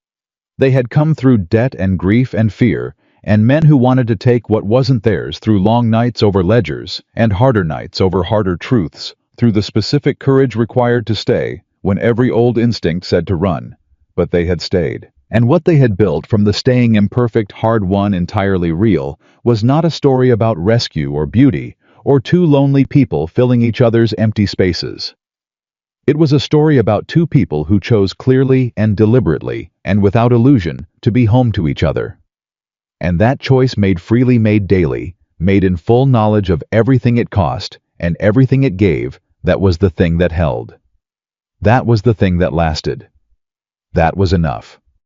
They had come through debt and grief and fear, and men who wanted to take what wasn't theirs, through long nights over ledgers and harder nights over harder truths, through the specific courage required to stay when every old instinct said to run, but they had stayed. And what they had built from the staying imperfect, hard-won, entirely real, was not a story about rescue or beauty, or two lonely people filling each other's empty spaces. It was a story about two people who chose clearly and deliberately, and without illusion, to be home to each other. And that choice made freely, made daily, made in full knowledge of everything it cost, and everything it gave, that was the thing that held. That was the thing that lasted. That was enough.